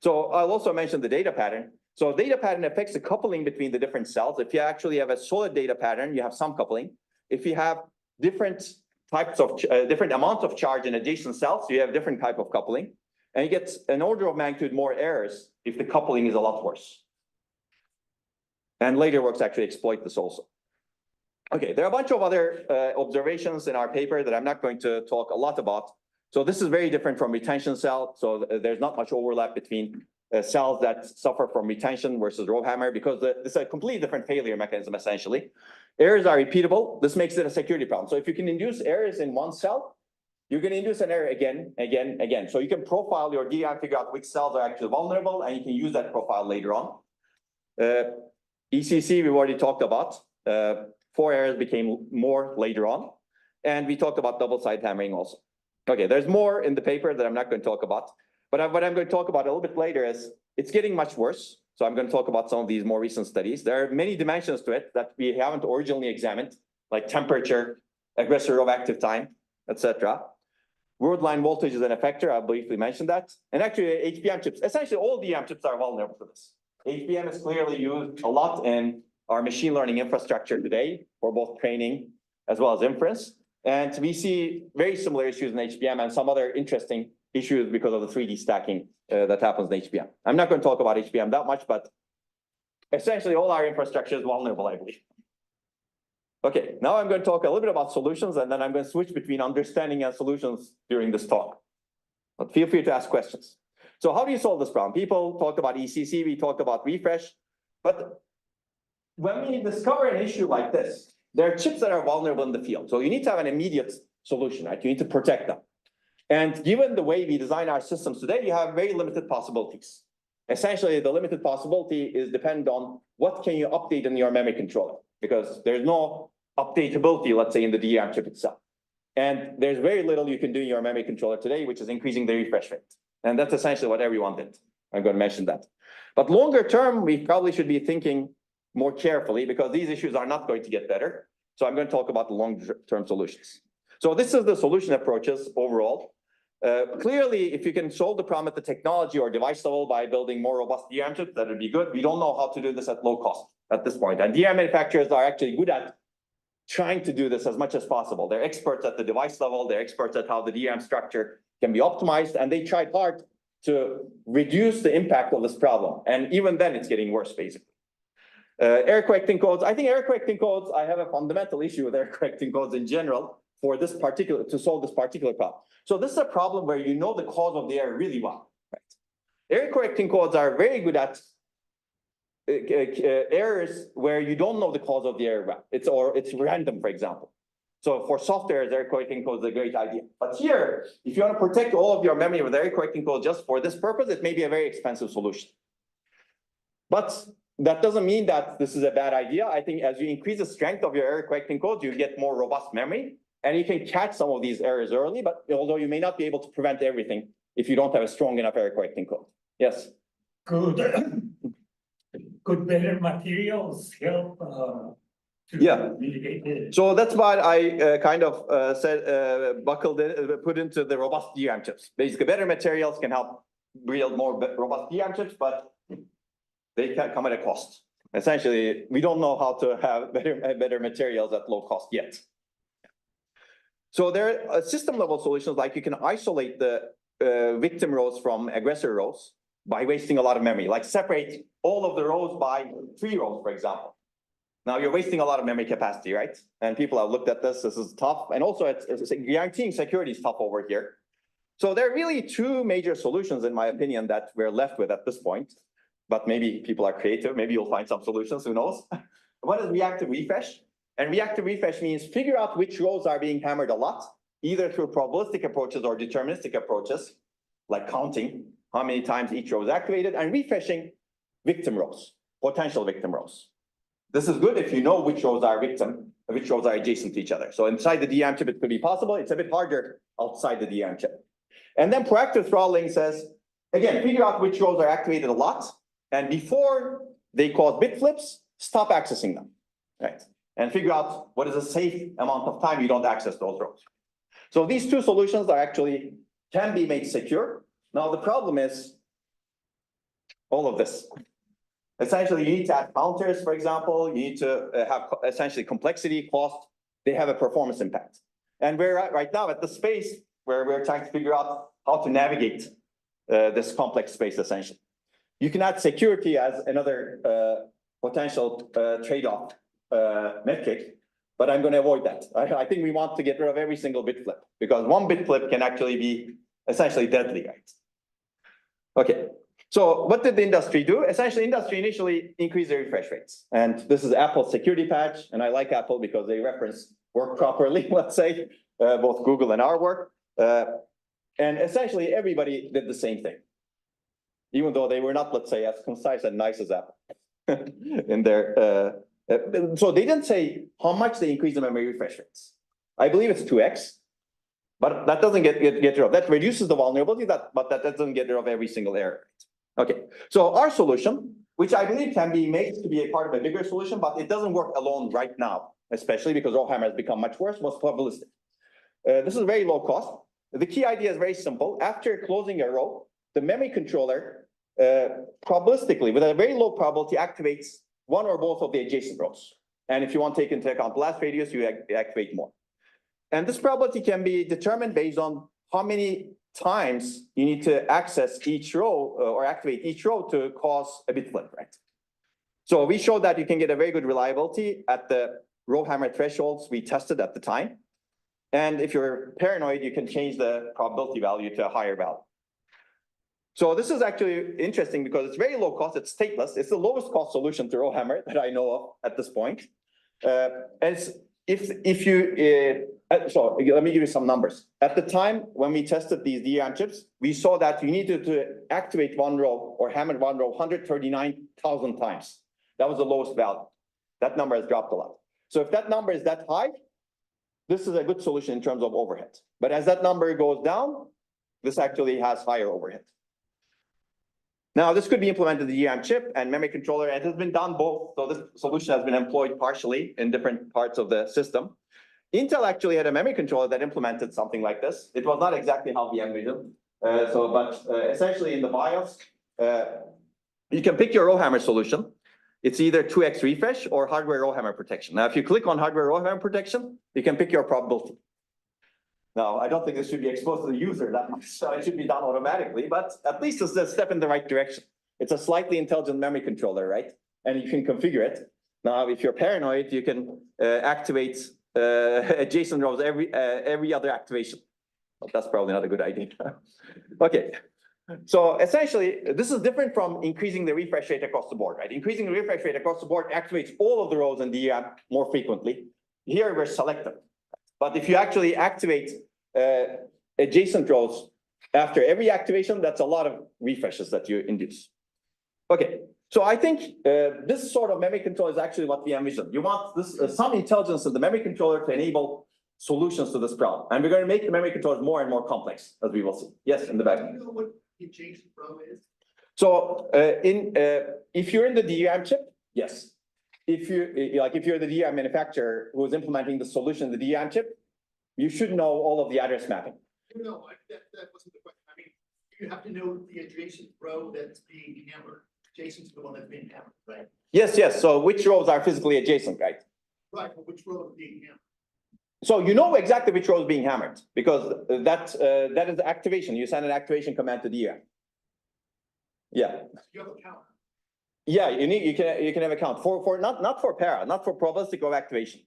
So I'll also mention the data pattern. So data pattern affects the coupling between the different cells. If you actually have a solid data pattern, you have some coupling. If you have different types of, different amounts of charge in adjacent cells, you have different type of coupling. And you get an order of magnitude more errors if the coupling is a lot worse. And later works actually exploit this also. Okay, there are a bunch of other observations in our paper that I'm not going to talk a lot about. So this is very different from retention cell. So there's not much overlap between cells that suffer from retention versus RowHammer, because it's a completely different failure mechanism, essentially. Errors are repeatable. This makes it a security problem. So if you can induce errors in one cell, you're going to induce an error again. So you can profile your DRAM, figure out which cells are actually vulnerable, and you can use that profile later on. ECC, we've already talked about. 4 errors became more later on. And we talked about double-sided hammering also. Okay, there's more in the paper that I'm not going to talk about. But what I'm going to talk about a little bit later is it's getting much worse. So I'm going to talk about some of these more recent studies. There are many dimensions to it that we haven't originally examined, like temperature, aggressor row active time, etc. World line voltage is an effector. I briefly mentioned that. And actually, HBM chips, essentially all DRAM chips are vulnerable to this. HBM is clearly used a lot in our machine learning infrastructure today for both training as well as inference. And we see very similar issues in HBM and some other interesting issues because of the 3D stacking that happens in HBM. I'm not going to talk about HBM that much, but essentially all our infrastructure is vulnerable, I believe. Okay, now I'm going to talk a little bit about solutions, and then I'm going to switch between understanding and solutions during this talk. But feel free to ask questions. So how do you solve this problem? People talked about ECC, we talked about refresh, but when we discover an issue like this, there are chips that are vulnerable in the field. So you need to have an immediate solution, right? You need to protect them. And given the way we design our systems today, you have very limited possibilities. Essentially, the limited possibility is dependent on what can you update in your memory controller, because there's no updatability, let's say, in the DRAM chip itself. And there's very little you can do in your memory controller today, which is increasing the refresh rate. And that's essentially what everyone did. I'm going to mention that. But longer term, we probably should be thinking more carefully, because these issues are not going to get better. So I'm going to talk about the long-term solutions. So this is the solution approaches overall. Clearly, if you can solve the problem at the technology or device level by building more robust DRAM chips, that would be good. We don't know how to do this at low cost at this point. And DRAM manufacturers are actually good at trying to do this as much as possible. They're experts at the device level. They're experts at how the DRAM structure can be optimized. And they tried hard to reduce the impact of this problem. And even then, it's getting worse, basically. Error correcting codes. I think error correcting codes, I have a fundamental issue with error correcting codes in general for this particular, to solve this particular problem. So this is a problem where you know the cause of the error really well. Right? Error correcting codes are very good at errors where you don't know the cause of the error well. It's random, for example. So for software, error correcting codes is a great idea. But here, if you want to protect all of your memory with error correcting code just for this purpose, it may be a very expensive solution. But that doesn't mean that this is a bad idea. I think as you increase the strength of your error correcting code, you get more robust memory, and you can catch some of these errors early, but although you may not be able to prevent everything if you don't have a strong enough error correcting code. Yes? Could better materials help to mitigate it? So that's why I kind of put into the robust DRAM chips. Basically, better materials can help build more robust DRAM chips, but they can come at a cost. Essentially, we don't know how to have better materials at low cost yet. So there are system level solutions, like you can isolate the victim rows from aggressor rows by wasting a lot of memory, like separate all of the rows by 3 rows, for example. Now you're wasting a lot of memory capacity, right? And people have looked at this. This is tough. And also it's guaranteeing security is tough over here. So there are really 2 major solutions, in my opinion, that we're left with at this point. But maybe people are creative. Maybe you'll find some solutions, who knows? One is reactive refresh. And reactive refresh means figure out which rows are being hammered a lot, either through probabilistic approaches or deterministic approaches, like counting how many times each row is activated, and refreshing victim rows, potential victim rows. This is good if you know which rows are victim, and which rows are adjacent to each other. So inside the DRAM chip, it could be possible. It's a bit harder outside the DRAM chip. And then proactive throttling says, again, figure out which rows are activated a lot, and before they cause bit flips, stop accessing them, right? And figure out what is a safe amount of time you don't access those rows. So these 2 solutions are actually can be made secure. Now the problem is all of this. Essentially, you need to add counters, for example. You need to have essentially complexity, cost. They have a performance impact. And we're at right now at the space where we're trying to figure out how to navigate this complex space, essentially. You can add security as another potential trade-off metric, but I'm going to avoid that. I think we want to get rid of every single bit flip, because one bit flip can actually be essentially deadly, right? Okay, So what did the industry do? Essentially, industry initially increased their refresh rates. And this is Apple's security patch. And I like Apple because they reference work properly, let's say, both Google and our work. And essentially, everybody did the same thing, even though they were not, let's say, as concise and nice as Apple in their. So they didn't say how much they increase the memory refresh rates. I believe it's 2x, but that doesn't get rid of. That reduces the vulnerability, but that doesn't get rid of every single error. Okay, so our solution, which I believe can be made to be a part of a bigger solution, but it doesn't work alone right now, especially because RowHammer has become much worse, was probabilistic. This is very low cost. The key idea is very simple. After closing a row, the memory controller probabilistically, with a very low probability, activates one or both of the adjacent rows. And if you want to take into account blast radius, you activate more. And this probability can be determined based on how many times you need to access each row or activate each row to cause a bit flip, right? So we showed that you can get a very good reliability at the RowHammer thresholds we tested at the time. And if you're paranoid, you can change the probability value to a higher value. So this is actually interesting because it's very low cost, it's stateless. It's the lowest cost solution to RowHammer that I know of at this point. So let me give you some numbers. At the time when we tested these DRAM chips, we saw that you needed to activate one row or hammer one row 139,000 times. That was the lowest value. That number has dropped a lot. So if that number is that high, this is a good solution in terms of overhead. But as that number goes down, this actually has higher overhead. Now, this could be implemented in the DRAM chip and memory controller, and it has been done both. So this solution has been employed partially in different parts of the system. Intel actually had a memory controller that implemented something like this. It was not exactly how we envisioned. But essentially in the BIOS, you can pick your RowHammer solution. It's either 2x refresh or hardware RowHammer protection. Now, if you click on hardware RowHammer protection, you can pick your probability. Now, I don't think this should be exposed to the user that much, so it should be done automatically, but at least it's a step in the right direction. It's a slightly intelligent memory controller, right? And you can configure it. Now, if you're paranoid, you can activate adjacent rows every other activation. But that's probably not a good idea. Okay. So essentially, this is different from increasing the refresh rate across the board, right? Increasing the refresh rate across the board activates all of the rows in DRAM more frequently. Here, we're selective. But if you actually activate adjacent rows after every activation, that's a lot of refreshes that you induce. Okay, so I think this sort of memory control is actually what we envision. You want this some intelligence in the memory controller to enable solutions to this problem. And we're going to make the memory controllers more and more complex, as we will see. Yes, in the back. Do you know what the adjacent row is? So if you're in the DRAM chip, yes. If you're the DRAM manufacturer who is implementing the solution in the DRAM chip, you should know all of the address mapping. No, that wasn't the question. I mean, you have to know the adjacent row that's being hammered, adjacent to the one that's being hammered, right? Yes. So which rows are physically adjacent, right? Right, but which row is being hammered? So you know exactly which row is being hammered because that is activation. You send an activation command to DRAM. Yeah. You have a counter. Yeah, you can have a count for not for probabilistic row activation.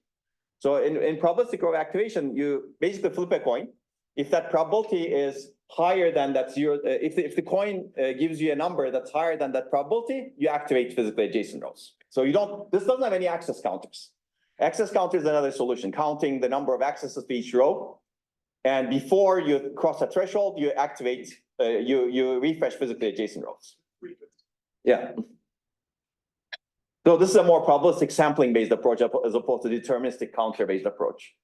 So in probabilistic row activation, you basically flip a coin. If that probability is higher than that zero, if the coin gives you a number that's higher than that probability, you activate physically adjacent rows. So this doesn't have any access counters. Access counter is another solution, counting the number of accesses to each row. And before you cross a threshold, you activate, you refresh physically adjacent rows. Yeah. So this is a more probabilistic sampling-based approach as opposed to deterministic counter-based approach.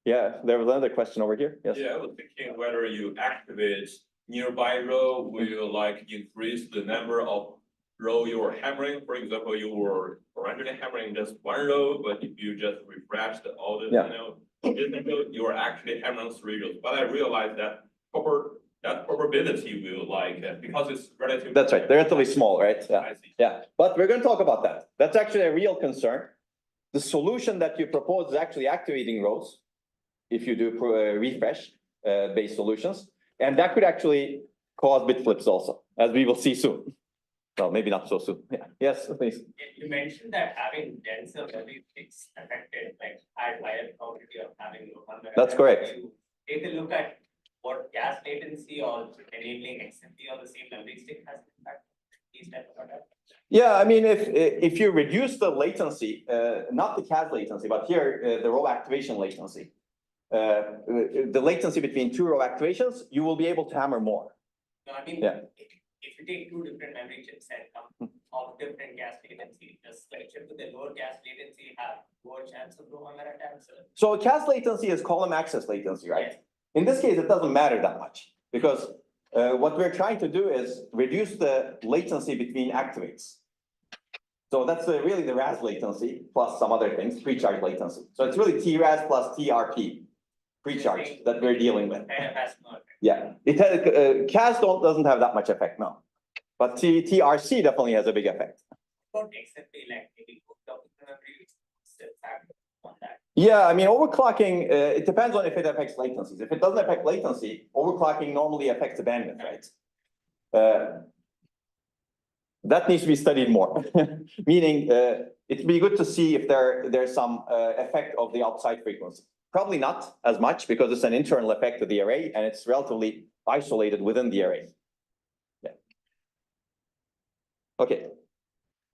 Yeah, there was another question over here. Yes. Yeah, I was thinking whether you activate nearby row, will you like increase the number of row you're hammering? For example, you were originally hammering just one row, but if you just refresh all the you are actually hammering 3 rows. But I realized that probability will because it's relatively. That's right. They're relatively small, right? Yeah. I see. Yeah. But we're going to talk about that. That's actually a real concern. The solution that you propose is actually activating rows if you do refresh based solutions. And that could actually cause bit flips also, as we will see soon. Well, maybe not so soon. Yeah. Yes, please. You mentioned that having denser memory is affected, like higher probability of having one. That's correct. You take a look at what gas latency or enabling XMP on the same memory stick has an impact? These type of products? Yeah, I mean, if you reduce the latency, not the CAS latency, but here the row activation latency, the latency between two row activations, you will be able to hammer more. No, I mean, Yeah. if you take two different memory chips and come of different gas latency, does like chip with a lower gas latency have lower chance of RowHammer attacks? So CAS latency is column access latency, right? Yeah. In this case, it doesn't matter that much because what we're trying to do is reduce the latency between activates. So that's really the RAS latency plus some other things, pre-charge latency. So it's really TRAS plus TRP, pre-charge that we're dealing with. Kind of has no effect. Yeah, it has, CAS doesn't have that much effect, no. But TRC definitely has a big effect. About XMP, like maybe hooked up with the memory, still fact on that. Yeah, I mean, overclocking, it depends on if it affects latencies. If it doesn't affect latency, overclocking normally affects the bandwidth, right? That needs to be studied more, meaning it'd be good to see if there's some effect of the outside frequency. Probably not as much because it's an internal effect of the array and it's relatively isolated within the array. Yeah.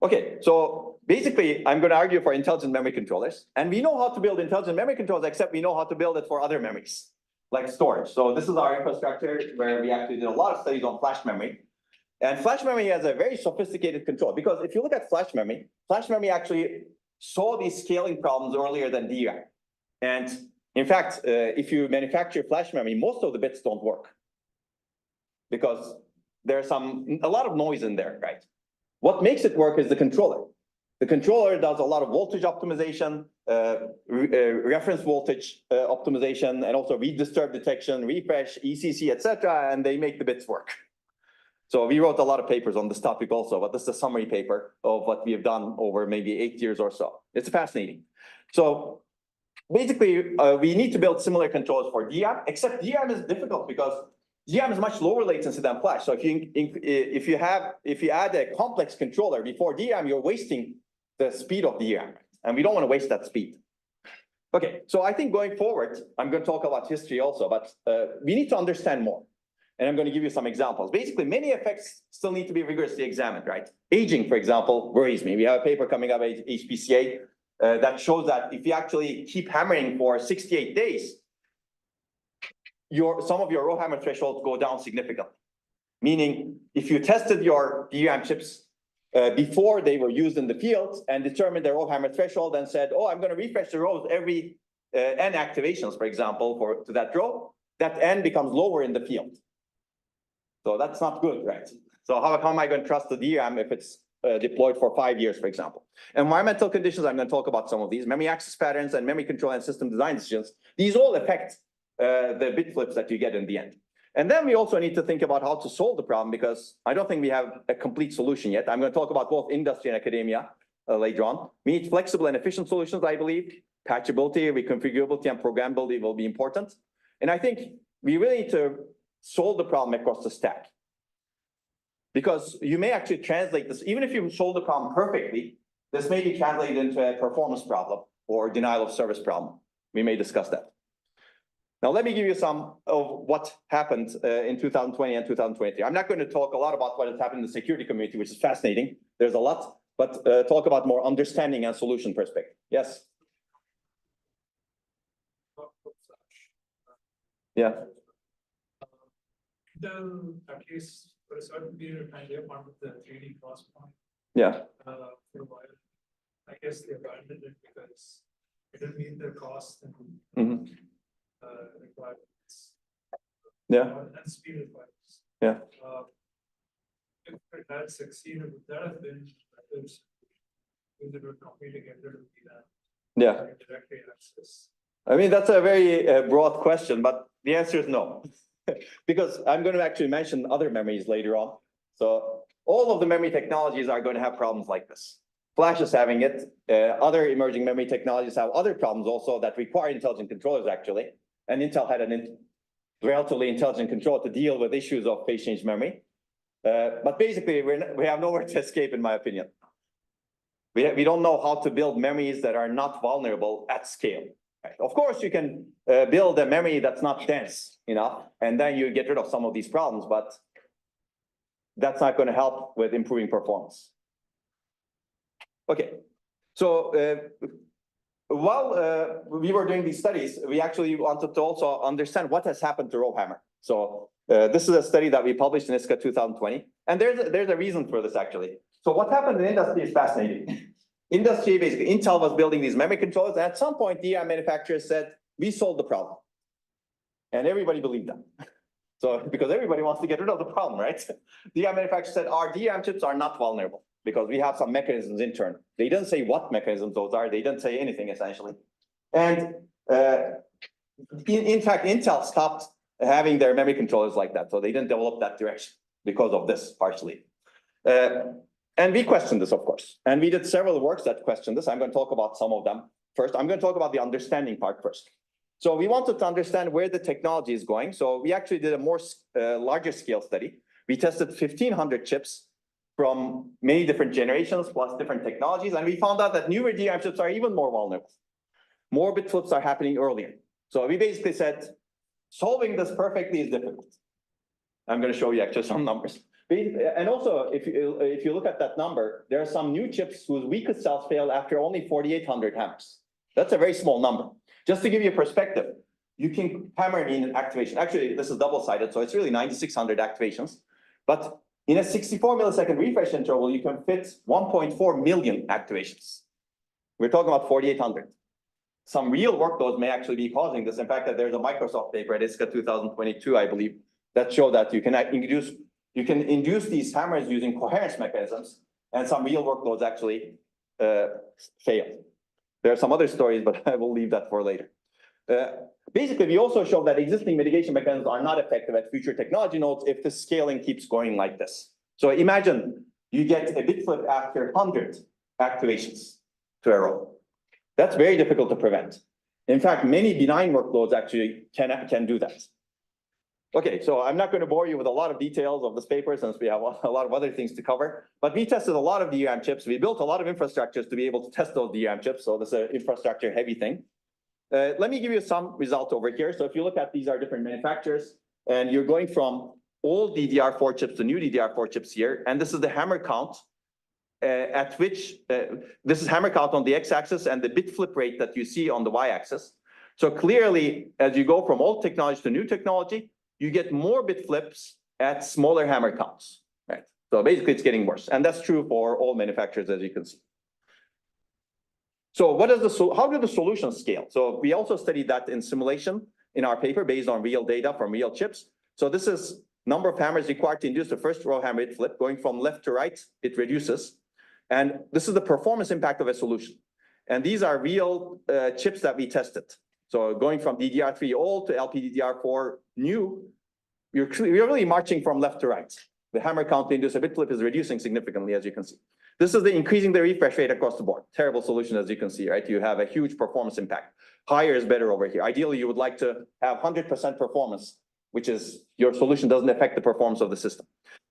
Okay, so basically I'm going to argue for intelligent memory controllers, and we know how to build intelligent memory controllers, except we know how to build it for other memories, like storage. So this is our infrastructure where we actually did a lot of studies on flash memory. And flash memory has a very sophisticated control because if you look at flash memory actually saw these scaling problems earlier than DRAM. And in fact, if you manufacture flash memory, most of the bits don't work because there's a lot of noise in there, right? What makes it work is the controller. The controller does a lot of voltage optimization, reference voltage optimization, and also read disturb detection, refresh, ECC, etc., and they make the bits work. So we wrote a lot of papers on this topic also, but this is a summary paper of what we have done over maybe 8 years or so. It's fascinating. So basically, we need to build similar controls for DRAM, except DRAM is difficult because DRAM is much lower latency than flash. So if you add a complex controller before DRAM, you're wasting the speed of DRAM, and we don't want to waste that speed. Okay, so I think going forward, I'm going to talk about history also, but we need to understand more. And I'm going to give you some examples. Basically, many effects still need to be rigorously examined, right? Aging, for example, worries me. We have a paper coming up at HPCA that shows that if you actually keep hammering for 68 days, some of your RowHammer thresholds go down significantly. Meaning, if you tested your DRAM chips before they were used in the field and determined their RowHammer threshold and said, oh, I'm going to refresh the rows every n activations, for example, to that row, that n becomes lower in the field. So that's not good, right? So how am I going to trust the DRAM if it's deployed for 5 years, for example? Environmental conditions, I'm going to talk about some of these. Memory access patterns and memory control and system design decisions. These all affect the bit flips that you get in the end. And then we also need to think about how to solve the problem because I don't think we have a complete solution yet. I'm going to talk about both industry and academia later on. We need flexible and efficient solutions, I believe. Patchability, reconfigurability, and programmability will be important. And I think we really need to solve the problem across the stack. Because you may actually translate this, even if you solve the problem perfectly, this may be translated into a performance problem or denial of service problem. We may discuss that. Now, let me give you some of what happened in 2020 and 2023. I'm not going to talk a lot about what has happened in the security community, which is fascinating. There's a lot, but talk about more understanding and solution perspective. Yes? Yeah. At least for a certain period of time, they wanted the 3D cross point. Yeah. For a while. I guess they abandoned it because it didn't meet their cost and requirements. Yeah. And speed requirements. Yeah. If it had succeeded, would that have been because it would not be to get rid of the Yeah. directly access? I mean, that's a very broad question, but the answer is no. Because I'm going to actually mention other memories later on. So all of the memory technologies are going to have problems like this. Flash is having it. Other emerging memory technologies have other problems also that require intelligent controllers, actually. And Intel had a relatively intelligent controller to deal with issues of phase change memory. But basically, we have nowhere to escape, in my opinion. We don't know how to build memories that are not vulnerable at scale. Right? Of course, you can build a memory that's not dense. enough, and then you get rid of some of these problems, but that's not going to help with improving performance. Okay, so while we were doing these studies, we actually wanted to also understand what has happened to RowHammer. So this is a study that we published in ISCA 2020, and there's a reason for this actually. So what happened in industry is fascinating. Industry, basically, Intel was building these memory controllers, and at some point, DRAM manufacturers said, we solved the problem. And everybody believed them. So, because everybody wants to get rid of the problem, right? DRAM manufacturers said, our DRAM chips are not vulnerable because we have some mechanisms internal. They didn't say what mechanisms those are. They didn't say anything, essentially. And in fact, Intel stopped having their memory controllers like that. So they didn't develop that direction because of this, partially. And we questioned this, of course. And we did several works that questioned this. I'm going to talk about some of them first. I'm going to talk about the understanding part first. So we wanted to understand where the technology is going. So we actually did a more larger scale study. We tested 1,500 chips from many different generations plus different technologies. And we found out that newer DRAM chips are even more vulnerable. More Bitflips are happening earlier. So we basically said, solving this perfectly is difficult. I'm going to show you actually some numbers. And also, if you look at that number, there are some new chips whose weakest cells failed after only 4,800 hammers. That's a very small number. Just to give you a perspective, you can hammer in an activation. Actually, this is double-sided, so it's really 9,600 activations. But in a 64 millisecond refresh interval, you can fit 1.4 million activations. We're talking about 4,800. Some real workloads may actually be causing this. In fact, there's a Microsoft paper at ISCA 2022, I believe, that showed that you can induce these hammers using coherence mechanisms, and some real workloads actually fail. There are some other stories, but I will leave that for later. Basically, we also showed that existing mitigation mechanisms are not effective at future technology nodes if the scaling keeps going like this. So imagine you get a Bitflip after 100 activations to a row. That's very difficult to prevent. In fact, many benign workloads actually can do that. Okay, so I'm not going to bore you with a lot of details of this paper since we have a lot of other things to cover, but we tested a lot of DRAM chips. We built a lot of infrastructures to be able to test those DRAM chips, so this is an infrastructure heavy thing. Let me give you some results over here. So if you look at these are different manufacturers, and you're going from old DDR4 chips to new DDR4 chips here, and this is the hammer count at which, this is hammer count on the x-axis and the bit flip rate that you see on the y-axis. So clearly, as you go from old technology to new technology, you get more bit flips at smaller hammer counts, right? So basically it's getting worse. And that's true for all manufacturers, as you can see. So what is how do the solutions scale? So we also studied that in simulation in our paper based on real data from real chips. So this is number of hammers required to induce the first RowHammer bit flip. Going from left to right, it reduces. And this is the performance impact of a solution. And these are real chips that we tested. So going from DDR3 old to LPDDR4 new, you're really marching from left to right. The hammer count to induce a bit flip is reducing significantly, as you can see. This is the increasing the refresh rate across the board. Terrible solution, as you can see, right? You have a huge performance impact. Higher is better over here. Ideally, you would like to have 100% performance, which is your solution doesn't affect the performance of the system.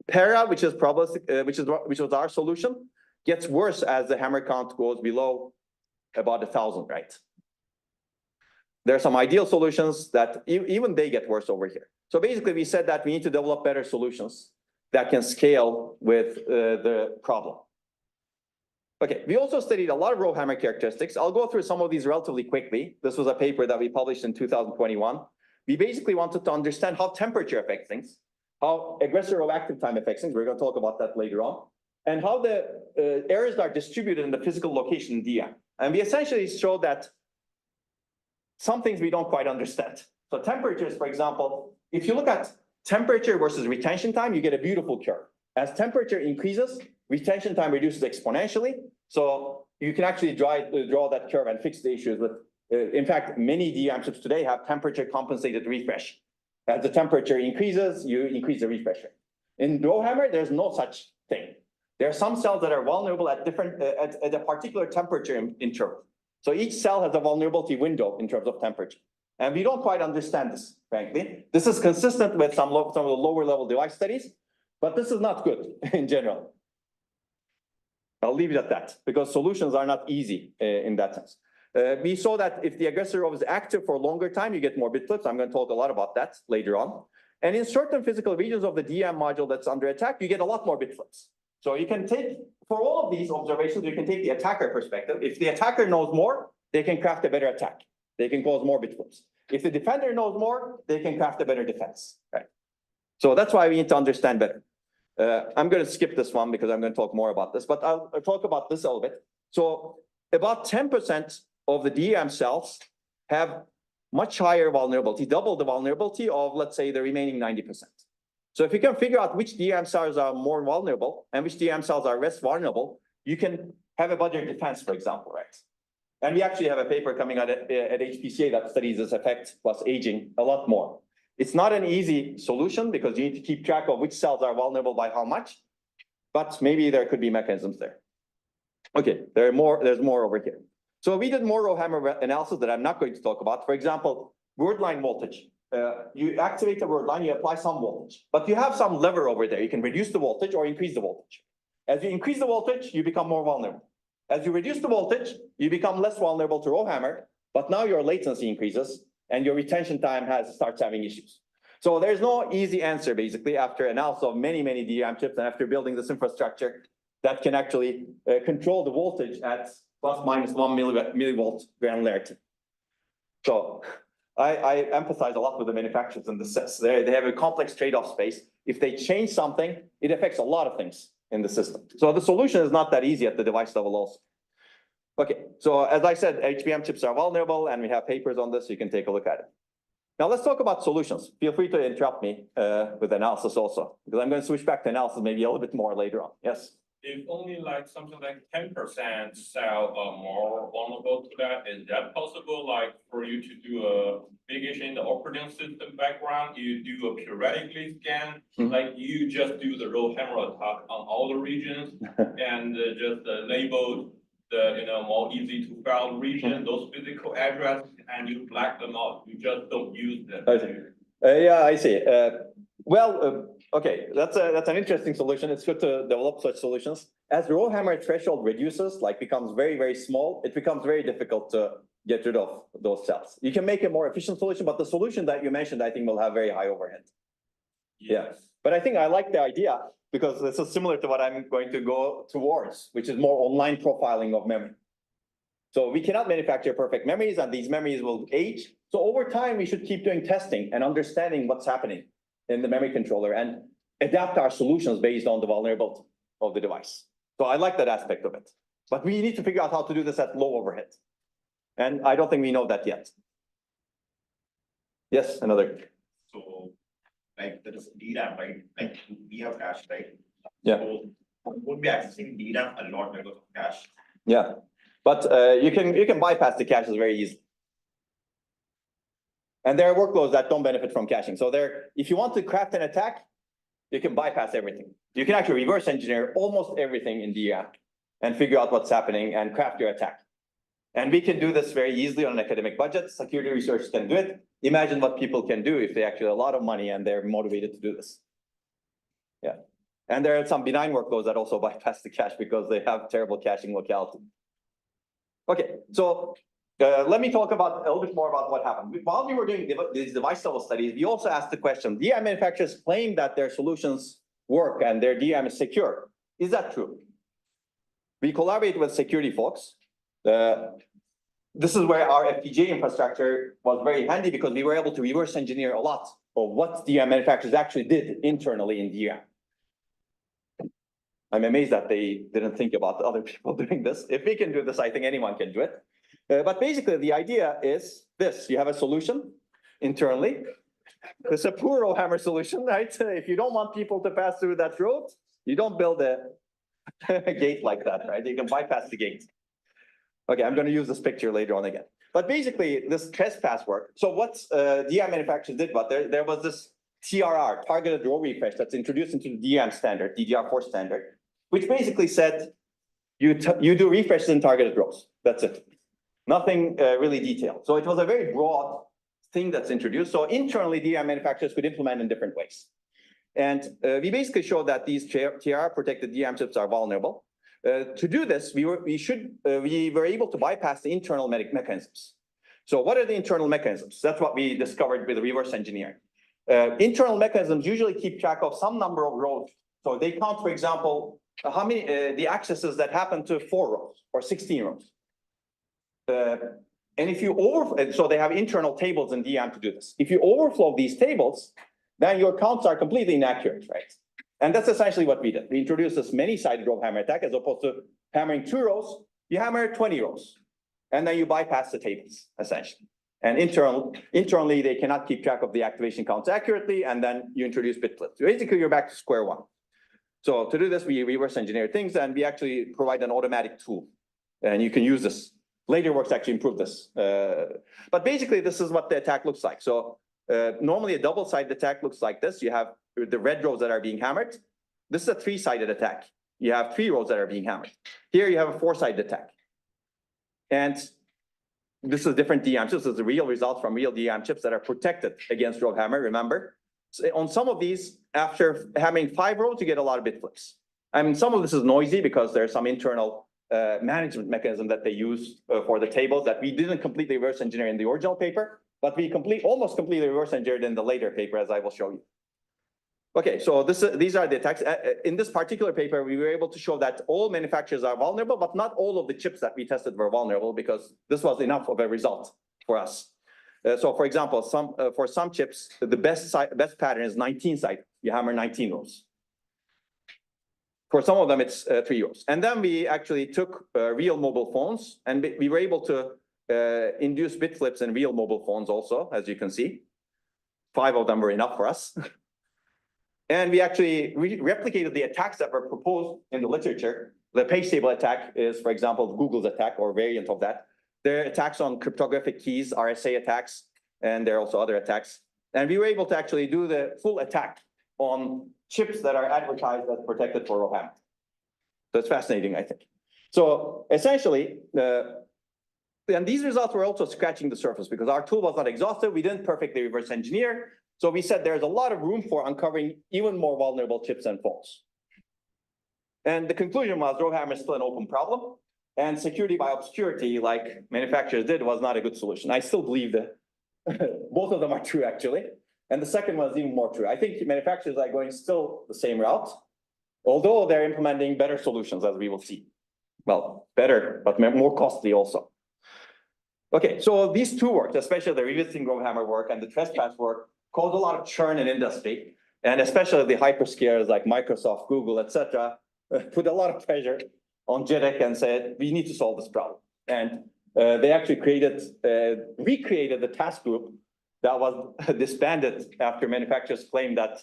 Para, which was our solution, gets worse as the hammer count goes below about 1,000, right? There are some ideal solutions that even they get worse over here. So basically, we said that we need to develop better solutions that can scale with the problem. Okay, we also studied a lot of RowHammer characteristics. I'll go through some of these relatively quickly. This was a paper that we published in 2021. We basically wanted to understand how temperature affects things, how aggressor row active time affects things. We're going to talk about that later on, and how the errors are distributed in the physical location in DRAM. And we essentially showed that some things we don't quite understand. So temperatures, for example, if you look at temperature versus retention time, you get a beautiful curve. As temperature increases, retention time reduces exponentially. So you can actually draw that curve and fix the issues with, in fact, many DRAM chips today have temperature compensated refresh. As the temperature increases, you increase the refresh rate. In RowHammer, there's no such thing. There are some cells that are vulnerable at a particular temperature interval. So each cell has a vulnerability window in terms of temperature. And we don't quite understand this, frankly. This is consistent with some of the lower level device studies, but this is not good in general. I'll leave it at that because solutions are not easy in that sense. We saw that if the aggressor row is active for a longer time, you get more bit flips. I'm going to talk a lot about that later on. And in certain physical regions of the DRAM module that's under attack, you get a lot more bit flips. So you can take, for all of these observations, you can take the attacker perspective. If the attacker knows more, they can craft a better attack. They can cause more bit flips. If the defender knows more, they can craft a better defense, right? So that's why we need to understand better. I'm going to skip this one because I'm going to talk more about this, but I'll talk about this a little bit. So about 10% of the DRAM cells have much higher vulnerability, double the vulnerability of, let's say, the remaining 90%. So if you can figure out which DRAM cells are more vulnerable and which DRAM cells are less vulnerable, you can have a better defense, for example, right? And we actually have a paper coming out at HPCA that studies this effect plus aging a lot more. It's not an easy solution because you need to keep track of which cells are vulnerable by how much, but maybe there could be mechanisms there. Okay, there's more over here. So we did more RowHammer analysis that I'm not going to talk about. For example, word line voltage. You activate the word line, you apply some voltage, but you have some lever over there. You can reduce the voltage or increase the voltage. As you increase the voltage, you become more vulnerable. As you reduce the voltage, you become less vulnerable to RowHammer, but now your latency increases and your retention time starts having issues. So there's no easy answer, basically, after analysis of many DRAM chips and after building this infrastructure that can actually control the voltage at plus minus 1 millivolt granularity. So I emphasize a lot with the manufacturers in this sense. They have a complex trade-off space. If they change something, it affects a lot of things in the system. So the solution is not that easy at the device level also. Okay, so as I said, HBM chips are vulnerable and we have papers on this, so you can take a look at it. Now let's talk about solutions. Feel free to interrupt me with analysis also, because I'm going to switch back to analysis maybe a little bit more later on. Yes? If only like something like 10% cell are more vulnerable to that, is that possible? Like for you to do a mitigation in the operating system background, you do a periodically scan, like you just do the RowHammer attack on all the regions and just label the more easy to file region, those physical addresses, and you black them out. You just don't use them. Yeah, I see. Okay, that's an interesting solution. It's good to develop such solutions. As the RowHammer threshold reduces, like becomes very small, it becomes very difficult to get rid of those cells. You can make a more efficient solution, but the solution that you mentioned, I think, will have very high overhead. Yes. But I think I like the idea because this is similar to what I'm going to go towards, which is more online profiling of memory. So we cannot manufacture perfect memories, and these memories will age. So over time, we should keep doing testing and understanding what's happening in the memory controller and adapt our solutions based on the vulnerability of the device. So I like that aspect of it. But we need to figure out how to do this at low overhead. And I don't think we know that yet. Yes, another. So, like there is DRAM, right? Like we have cache, right? Yeah. So we would be accessing DRAM a lot because of cache. Yeah, but you can bypass the caches very easily. And there are workloads that don't benefit from caching. So if you want to craft an attack, you can bypass everything. You can actually reverse engineer almost everything in DRAM and figure out what's happening and craft your attack. And we can do this very easily on an academic budget. Security researchers can do it. Imagine what people can do if they actually have a lot of money and they're motivated to do this. Yeah. And there are some benign workloads that also bypass the cache because they have terrible caching locality. Okay, so let me talk about a little bit more about what happened. While we were doing these device level studies, we also asked the question, DRAM manufacturers claim that their solutions work and their DRAM is secure. Is that true? We collaborate with security folks. This is where our FPGA infrastructure was very handy because we were able to reverse engineer a lot of what DRAM manufacturers actually did internally in DRAM. I'm amazed that they didn't think about other people doing this. If we can do this, I think anyone can do it. But basically, the idea is this. You have a solution internally. It's a poor RowHammer solution, right? If you don't want people to pass through that road, you don't build a gate like that, right? You can bypass the gate. Okay, I'm going to use this picture later on again. But basically, this trespass worked. So what DRAM manufacturers did, there was this TRR, targeted row refresh, that's introduced into the DRAM standard, DDR4 standard, which basically said you do refreshes in targeted rows. That's it. Nothing really detailed. So it was a very broad thing that's introduced. So internally, DRAM manufacturers could implement in different ways. And we basically showed that these TRR protected DRAM chips are vulnerable. To do this, we were able to bypass the internal mechanisms. So what are the internal mechanisms? That's what we discovered with reverse engineering. Internal mechanisms usually keep track of some number of rows. So they count, for example, how many the accesses that happen to 4 rows or 16 rows. And if you so they have internal tables in DM to do this. If you overflow these tables, then your counts are completely inaccurate, right? And that's essentially what we did. We introduced this many-sided RowHammer attack as opposed to hammering 2 rows. You hammer 20 rows, and then you bypass the tables, essentially. And internally, they cannot keep track of the activation counts accurately, and then you introduce Bitflips. Basically, you're back to square one. So to do this, we reverse engineer things, and we actually provide an automatic tool, and you can use this. Later works actually improve this. But basically, this is what the attack looks like. So normally, a double-sided attack looks like this. You have the red rows that are being hammered. This is a 3-sided attack. You have 3 rows that are being hammered. Here, you have a 4-sided attack. And this is different DRAM chips. This is the real results from real DRAM chips that are protected against RowHammer, remember? So on some of these, after hammering 5 rows, you get a lot of Bitflips. I mean, some of this is noisy because there's some internal management mechanism that they use for the tables that we didn't completely reverse engineer in the original paper, but we almost completely reverse engineered in the later paper, as I will show you. Okay, so these are the attacks. In this particular paper, we were able to show that all manufacturers are vulnerable, but not all of the chips that we tested were vulnerable because this was enough of a result for us. So for example, for some chips, the best pattern is 19 sided. You hammer 19 rows. For some of them, it's 3 rows. And then we actually took real mobile phones, and we were able to induce Bitflips in real mobile phones also, as you can see. 5 of them were enough for us. And we actually replicated the attacks that were proposed in the literature. The page table attack is, for example, Google's attack or variant of that. There are attacks on cryptographic keys, RSA attacks, and there are also other attacks. And we were able to actually do the full attack on chips that are advertised as protected for RowHammer. So it's fascinating, I think. So essentially, and these results were also scratching the surface because our tool was not exhaustive. We didn't perfectly reverse engineer. So we said there's a lot of room for uncovering even more vulnerable chips and phones. And the conclusion was RowHammer is still an open problem. And security by obscurity, like manufacturers did, was not a good solution. I still believe that both of them are true, actually. And the second one is even more true. I think manufacturers are going still the same route, although they're implementing better solutions, as we will see. Well, better, but more costly also. Okay, so these 2 works, especially the revisiting RowHammer work and the trespass work, caused a lot of churn in industry, and especially the hyperscalers like Microsoft, Google, etc., put a lot of pressure on JEDEC and said, we need to solve this problem. And they actually recreated the task group that was disbanded after manufacturers claimed that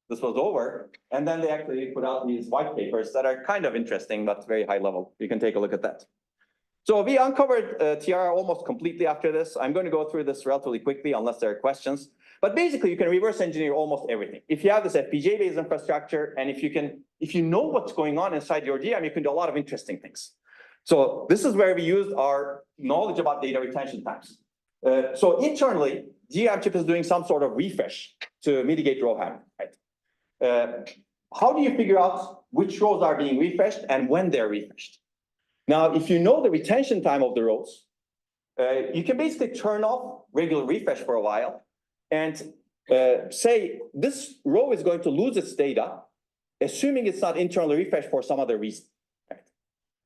this was over. And then they actually put out these white papers that are kind of interesting, but very high level. You can take a look at that. So we uncovered TR almost completely after this. I'm going to go through this relatively quickly unless there are questions. But basically, you can reverse engineer almost everything. If you have this FPGA-based infrastructure, and if you know what's going on inside your DM, you can do a lot of interesting things. So this is where we used our knowledge about data retention times. So internally, DM chip is doing some sort of refresh to mitigate RowHammer, right? How do you figure out which rows are being refreshed and when they're refreshed? Now, if you know the retention time of the rows, you can basically turn off regular refresh for a while and say this row is going to lose its data, assuming it's not internally refreshed for some other reason. Right?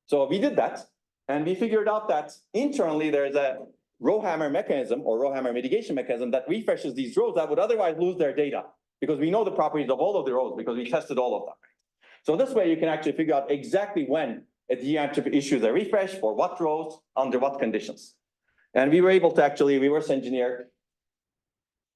So we did that, and we figured out that internally there's a RowHammer mechanism or RowHammer mitigation mechanism that refreshes these rows that would otherwise lose their data because we know the properties of all of the rows because we tested all of them. So this way you can actually figure out exactly when a DM chip issues a refresh for what rows, under what conditions. And we were able to actually reverse engineer.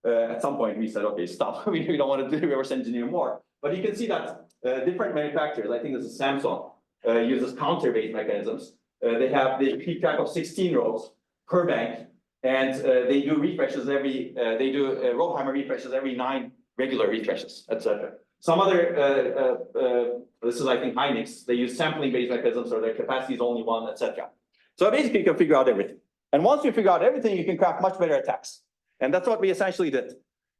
At some point we said, okay, stop. we don't want to do reverse engineer more. But you can see that different manufacturers, I think this is Samsung, uses counter-based mechanisms. They keep track of 16 rows per bank, and they do refreshes RowHammer refreshes every 9 regular refreshes, etc. Some other, this is I think Hynix, they use sampling-based mechanisms or their capacity is only 1, etc. So basically you can figure out everything. And once you figure out everything, you can craft much better attacks. And that's what we essentially did.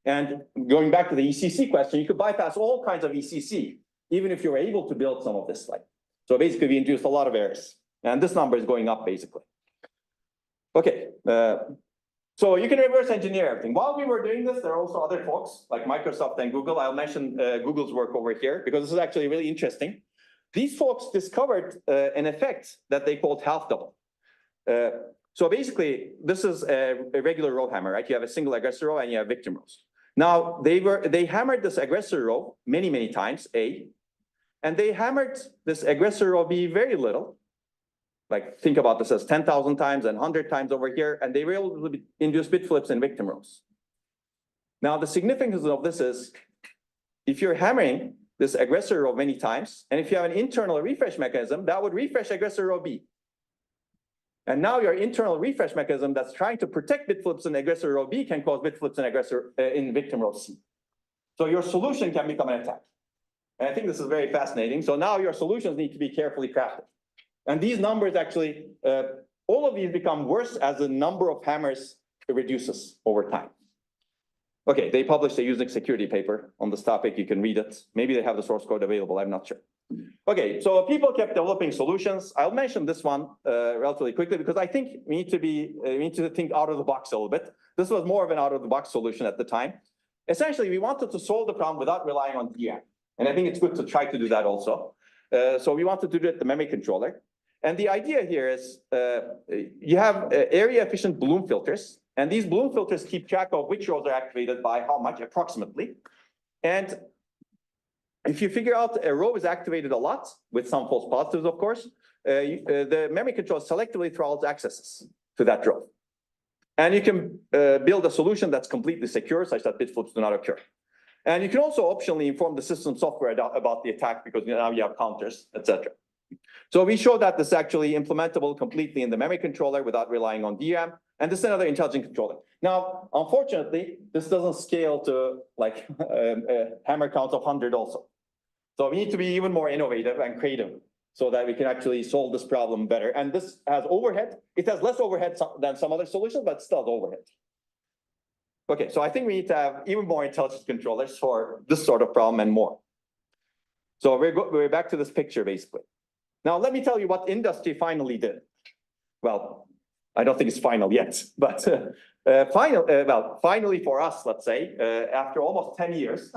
And going back to the ECC question, you could bypass all kinds of ECC, even if you were able to build some of this. So basically, we introduced a lot of errors, and this number is going up basically. Okay, so you can reverse engineer everything. While we were doing this, there are also other folks like Microsoft and Google. I'll mention Google's work over here because this is actually really interesting. These folks discovered an effect that they called half double. So basically, this is a regular RowHammer, right? You have a single aggressor row and you have victim rows. Now they hammered this aggressor row many times, A, and they hammered this aggressor row B very little. Like think about this as 10,000 times and 100 times over here, and they were able to induce Bitflips in victim rows. Now the significance of this is, if you're hammering this aggressor row many times, and if you have an internal refresh mechanism, that would refresh aggressor row B. And now your internal refresh mechanism that's trying to protect Bitflips in aggressor row B can cause Bitflips in victim row C. So your solution can become an attack. And I think this is very fascinating. So now your solutions need to be carefully crafted. And these numbers actually, all of these become worse as the number of hammers reduces over time. Okay, they published a Usenix security paper on this topic. You can read it. Maybe they have the source code available. I'm not sure. Okay, so people kept developing solutions. I'll mention this one relatively quickly because I think we need to think out of the box a little bit. This was more of an out of the box solution at the time. Essentially, we wanted to solve the problem without relying on DRAM. And I think it's good to try to do that also. So we wanted to do it the memory controller. And the idea here is you have area efficient Bloom filters, and these Bloom filters keep track of which rows are activated by how much approximately. And if you figure out a row is activated a lot, with some false positives, of course, the memory controller selectively throttles accesses to that row. And you can build a solution that's completely secure, such that Bitflips do not occur. And you can also optionally inform the system software about the attack because now you have counters, etc. So we show that this is actually implementable completely in the memory controller without relying on DRAM. And this is another intelligent controller. Now, unfortunately, this doesn't scale to like a hammer count of 100 also. So we need to be even more innovative and creative so that we can actually solve this problem better. And this has overhead. It has less overhead than some other solutions, but still overhead. Okay, so I think we need to have even more intelligent controllers for this sort of problem and more. So we're back to this picture, basically. Now, let me tell you what industry finally did. Well, I don't think it's final yet, but finally for us, let's say, after almost 10 years,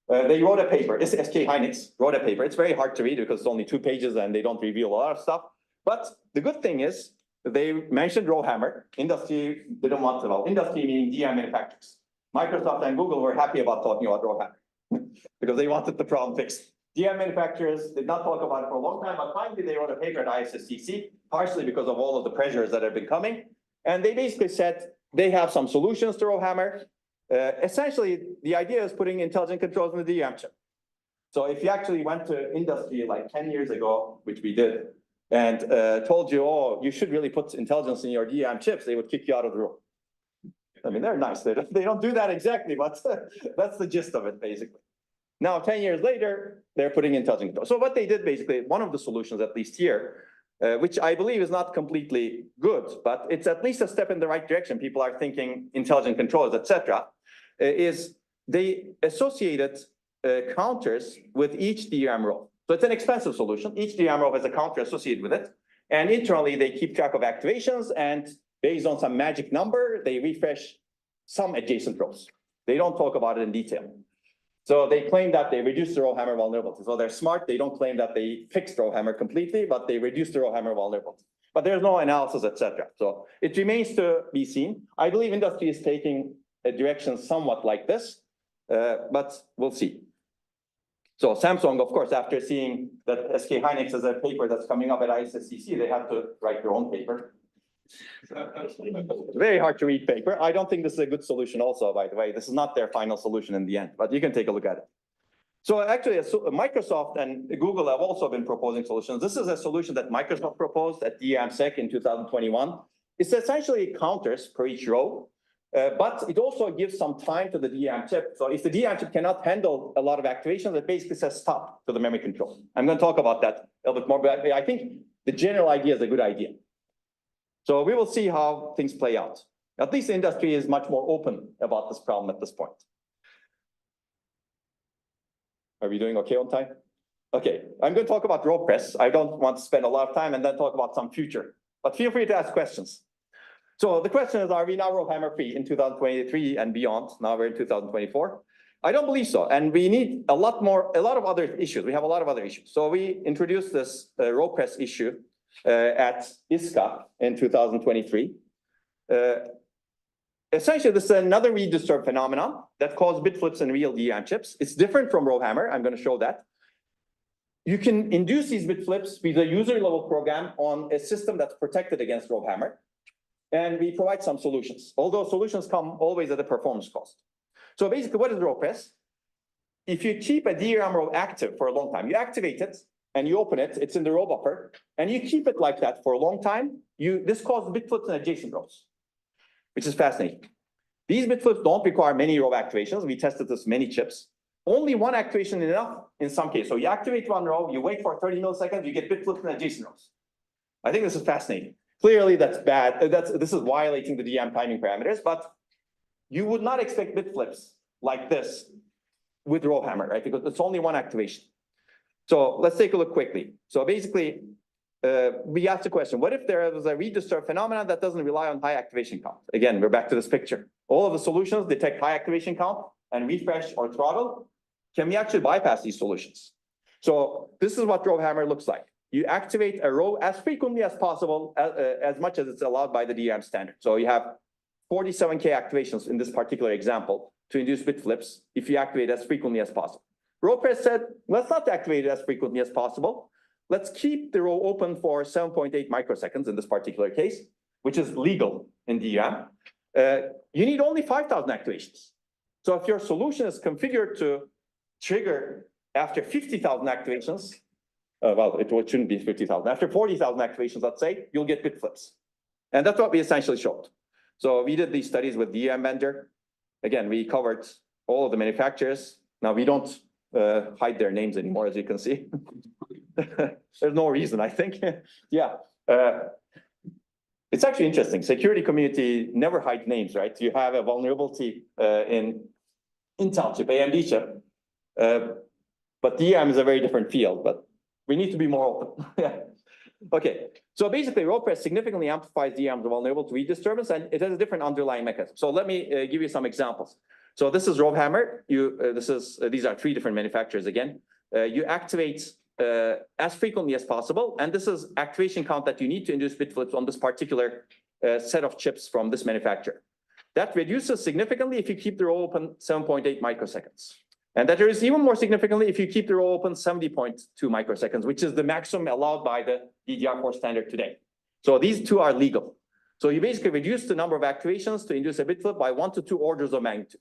they wrote a paper. SK Hynix wrote a paper. It's very hard to read because it's only 2 pages and they don't reveal a lot of stuff. But the good thing is they mentioned RowHammer. Industry didn't want to know. Industry meaning DRAM manufacturers. Microsoft and Google were happy about talking about RowHammer because they wanted the problem fixed. DRAM manufacturers did not talk about it for a long time, but finally they wrote a paper at ISSCC, partially because of all of the pressures that have been coming. And they basically said they have some solutions to RowHammer. Essentially, the idea is putting intelligent controls in the DRAM chip. So if you actually went to industry like 10 years ago, which we did, and told you, oh, you should really put intelligence in your DRAM chips, they would kick you out of the room. I mean, they're nice. They don't do that exactly, but that's the gist of it, basically. Now, 10 years later, they're putting intelligent control. So what they did, basically, one of the solutions, at least here, which I believe is not completely good, but it's at least a step in the right direction. People are thinking intelligent controls, etc. Is they associated counters with each DRAM row. So it's an expensive solution. Each DRAM row has a counter associated with it. And internally, they keep track of activations. And based on some magic number, they refresh some adjacent rows. They don't talk about it in detail. So they claim that they reduced the RowHammer vulnerability. So they're smart. They don't claim that they fixed RowHammer completely, but they reduced the RowHammer vulnerability. But there's no analysis, etc. So it remains to be seen. I believe industry is taking a direction somewhat like this, but we'll see. So Samsung, of course, after seeing that SK Hynix has a paper that's coming up at ISSCC, they have to write their own paper. Very hard to read paper. I don't think this is a good solution also, by the way. This is not their final solution in the end, but you can take a look at it. So actually, Microsoft and Google have also been proposing solutions. This is a solution that Microsoft proposed at DRAMSec in 2021. It's essentially counters per each row, but it also gives some time to the DRAM chip. So if the DRAM chip cannot handle a lot of activations, it basically says stop to the memory control. I'm going to talk about that a little bit more, but I think the general idea is a good idea. So we will see how things play out. At least the industry is much more open about this problem at this point. Are we doing okay on time? Okay, I'm going to talk about RowPress. I don't want to spend a lot of time and then talk about some future, but feel free to ask questions. So the question is, are we now RowHammer free in 2023 and beyond? Now we're in 2024. I don't believe so. And we need a lot of other issues. We have a lot of other issues. So we introduced this RowPress issue at ISCA in 2023. Essentially, this is another read disturb phenomenon that caused Bitflips and real DRAM chips. It's different from RowHammer. I'm going to show that. You can induce these Bitflips with a user level program on a system that's protected against RowHammer. And we provide some solutions, although solutions come always at a performance cost. So basically, what is RowPress? If you keep a DRAM row active for a long time, you activate it and you open it, it's in the row buffer, and you keep it like that for a long time, this causes Bitflips in adjacent rows, which is fascinating. These Bitflips don't require many row activations. We tested this many chips. Only one activation is enough in some cases. So you activate one row, you wait for 30 milliseconds, you get Bitflips in adjacent rows. I think this is fascinating. Clearly, that's bad. This is violating the DRAM timing parameters, but you would not expect Bitflips like this with RowHammer, right? Because it's only one activation. So let's take a look quickly. So basically, we asked the question, what if there was a read disturb phenomenon that doesn't rely on high activation count? Again, we're back to this picture. All of the solutions detect high activation count and refresh or throttle. Can we actually bypass these solutions? So this is what RowHammer looks like. You activate a row as frequently as possible, as much as it's allowed by the DRAM standard. So you have 47K activations in this particular example to induce Bitflips if you activate as frequently as possible. RowPress said, let's not activate it as frequently as possible. Let's keep the row open for 7.8 microseconds in this particular case, which is legal in DRAM. You need only 5,000 activations. So if your solution is configured to trigger after 50,000 activations, well, it shouldn't be 50,000. After 40,000 activations, let's say, you'll get Bitflips. And that's what we essentially showed. So we did these studies with DRAM vendor. Again, we covered all of the manufacturers. Now we don't hide their names anymore, as you can see. There's no reason, I think. Yeah. It's actually interesting. Security community never hide names, right? You have a vulnerability in Intel chip, AMD chip. But DRAM is a very different field, but we need to be more open. Yeah. Okay, so basically RowPress significantly amplifies DRAM's vulnerable to read disturbance, and it has a different underlying mechanism. So let me give you some examples. So this is RowHammer. These are 3 different manufacturers again. You activate as frequently as possible, and this is activation count that you need to induce Bitflips on this particular set of chips from this manufacturer. That reduces significantly if you keep the row open 7.8 microseconds. And that is even more significantly if you keep the row open 70.2 microseconds, which is the maximum allowed by the DDR4 standard today. So these 2 are legal. So you basically reduce the number of activations to induce a Bitflip by 1 to 2 orders of magnitude.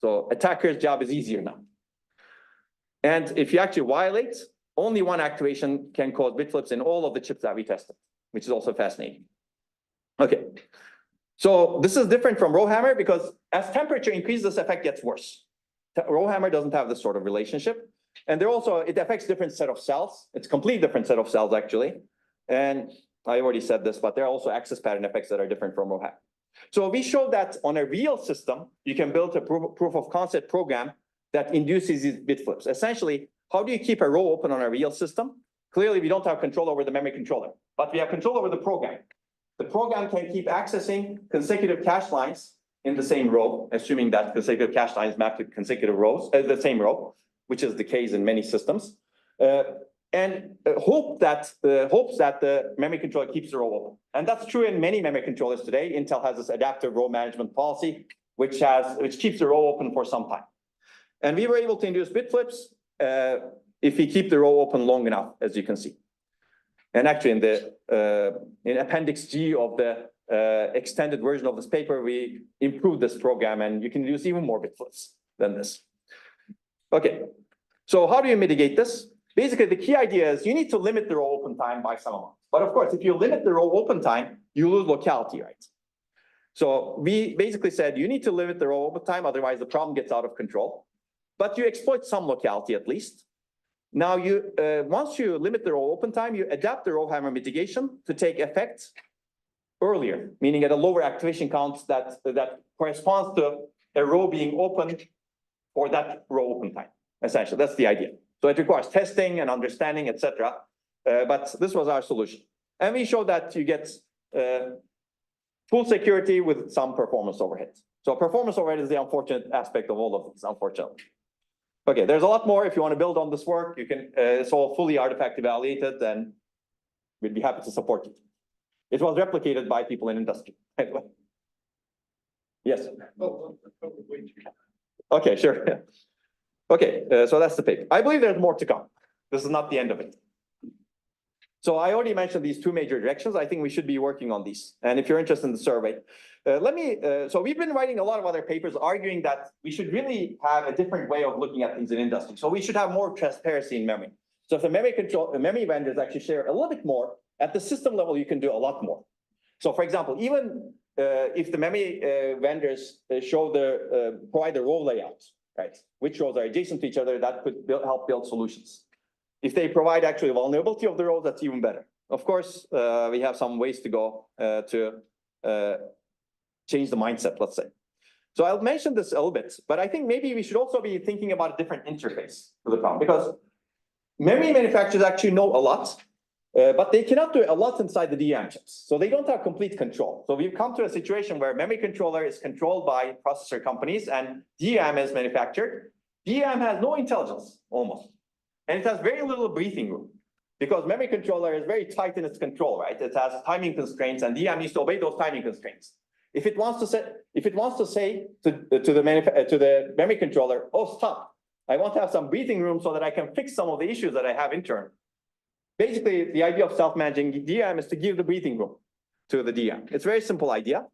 So attacker's job is easier now. And if you actually violate, only 1 activation can cause Bitflips in all of the chips that we tested, which is also fascinating. Okay, so this is different from RowHammer because as temperature increases, this effect gets worse. RowHammer doesn't have this sort of relationship. And it affects different set of cells. It's a completely different set of cells, actually. And I already said this, but there are also access pattern effects that are different from RowHammer. So we showed that on a real system, you can build a proof of concept program that induces these Bitflips. Essentially, how do you keep a row open on a real system? Clearly, we don't have control over the memory controller, but we have control over the program. The program can keep accessing consecutive cache lines in the same row, assuming that consecutive cache lines map to consecutive rows, the same row, which is the case in many systems, and hopes that the memory controller keeps the row open. And that's true in many memory controllers today. Intel has this adaptive row management policy, which keeps the row open for some time. And we were able to induce Bitflips if we keep the row open long enough, as you can see. And actually, in Appendix G of the extended version of this paper, we improved this program, and you can use even more Bitflips than this. Okay, so how do you mitigate this? Basically, the key idea is you need to limit the row open time by some amount. But of course, if you limit the row open time, you lose locality, right? So we basically said you need to limit the row open time, otherwise the problem gets out of control. But you exploit some locality at least. Now, once you limit the row open time, you adapt the RowHammer mitigation to take effect earlier, meaning at a lower activation count that corresponds to a row being open for that row open time. Essentially, that's the idea. So it requires testing and understanding, etc. But this was our solution. And we showed that you get full security with some performance overhead. So performance overhead is the unfortunate aspect of all of this, unfortunately. Okay, there's a lot more. If you want to build on this work, you can, it's all fully artifact evaluated, and we'd be happy to support it. It was replicated by people in industry. Anyway. Yes. Okay, sure. Okay, so that's the paper. I believe there's more to come. This is not the end of it. So I already mentioned these two major directions. I think we should be working on these. And if you're interested in the survey, so we've been writing a lot of other papers arguing that we should really have a different way of looking at things in industry. So we should have more transparency in memory. So if the memory vendors actually share a little bit more, at the system level, you can do a lot more. So for example, even if the memory vendors provide the row layout, right? Which rows are adjacent to each other, that could help build solutions. If they provide actually vulnerability of the rows, that's even better. Of course, we have some ways to go to change the mindset, let's say. So I'll mention this a little bit, but I think maybe we should also be thinking about a different interface for the problem, because memory manufacturers actually know a lot, but they cannot do a lot inside the DRAM chips. So they don't have complete control. So we've come to a situation where memory controller is controlled by processor companies and DRAM is manufactured. DRAM has no intelligence, almost. And it has very little breathing room, because memory controller is very tight in its control, right? It has timing constraints, and DRAM needs to obey those timing constraints. If it wants to say to the memory controller, oh, stop, I want to have some breathing room so that I can fix some of the issues that I have internally. Basically, the idea of self-managing DRAM is to give the breathing room to the DRAM. It's a very simple idea.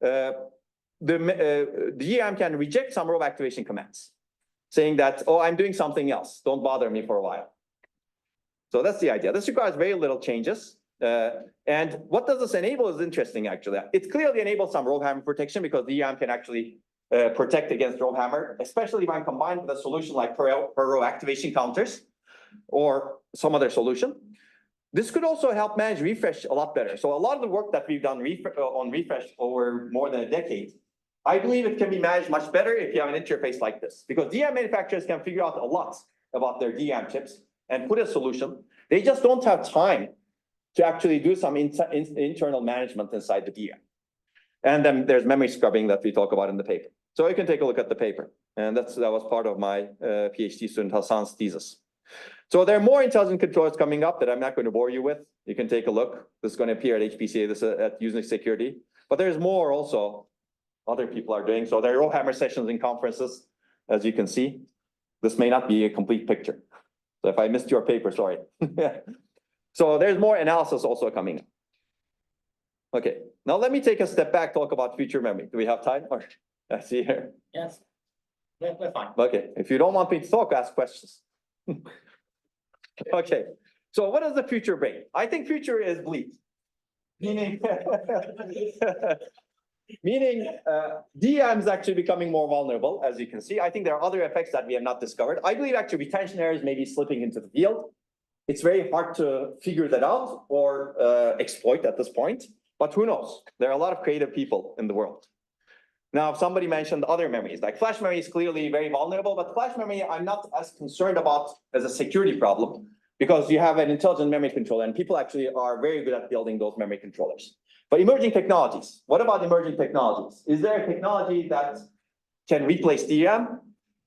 The DRAM can reject some row activation commands, saying that, oh, I'm doing something else. Don't bother me for a while. So that's the idea. This requires very little changes. And what does this enable is interesting, actually. It clearly enables some RowHammer protection, because the DRAM can actually protect against RowHammer, especially when combined with a solution like per row activation counters or some other solution. This could also help manage refresh a lot better. So a lot of the work that we've done on refresh over more than a decade, I believe it can be managed much better if you have an interface like this, because DRAM manufacturers can figure out a lot about their DRAM chips and put a solution. They just don't have time to actually do some internal management inside the DRAM. And then there's memory scrubbing that we talk about in the paper. So you can take a look at the paper. And that was part of my PhD student Hassan's thesis. So there are more intelligent controllers coming up that I'm not going to bore you with. You can take a look. This is going to appear at HPCA, this at User Security. But there's more also other people are doing. So there are RowHammer sessions and conferences, as you can see. This may not be a complete picture. So if I missed your paper, sorry. So there's more analysis also coming up. Okay, now let me take a step back, talk about future memory. Do we have time? Or I see here. Yes. We're fine. Okay, if you don't want me to talk, ask questions. Okay, so what does the future bring? I think future is bleak. Meaning, DRAM is actually becoming more vulnerable, as you can see. I think there are other effects that we have not discovered. I believe actually retention errors may be slipping into the field. It's very hard to figure that out or exploit at this point, but who knows? There are a lot of creative people in the world. Now, somebody mentioned other memories, like flash memory is clearly very vulnerable, but flash memory I'm not as concerned about as a security problem, because you have an intelligent memory controller and people actually are very good at building those memory controllers. But emerging technologies, what about emerging technologies? Is there a technology that can replace DRAM?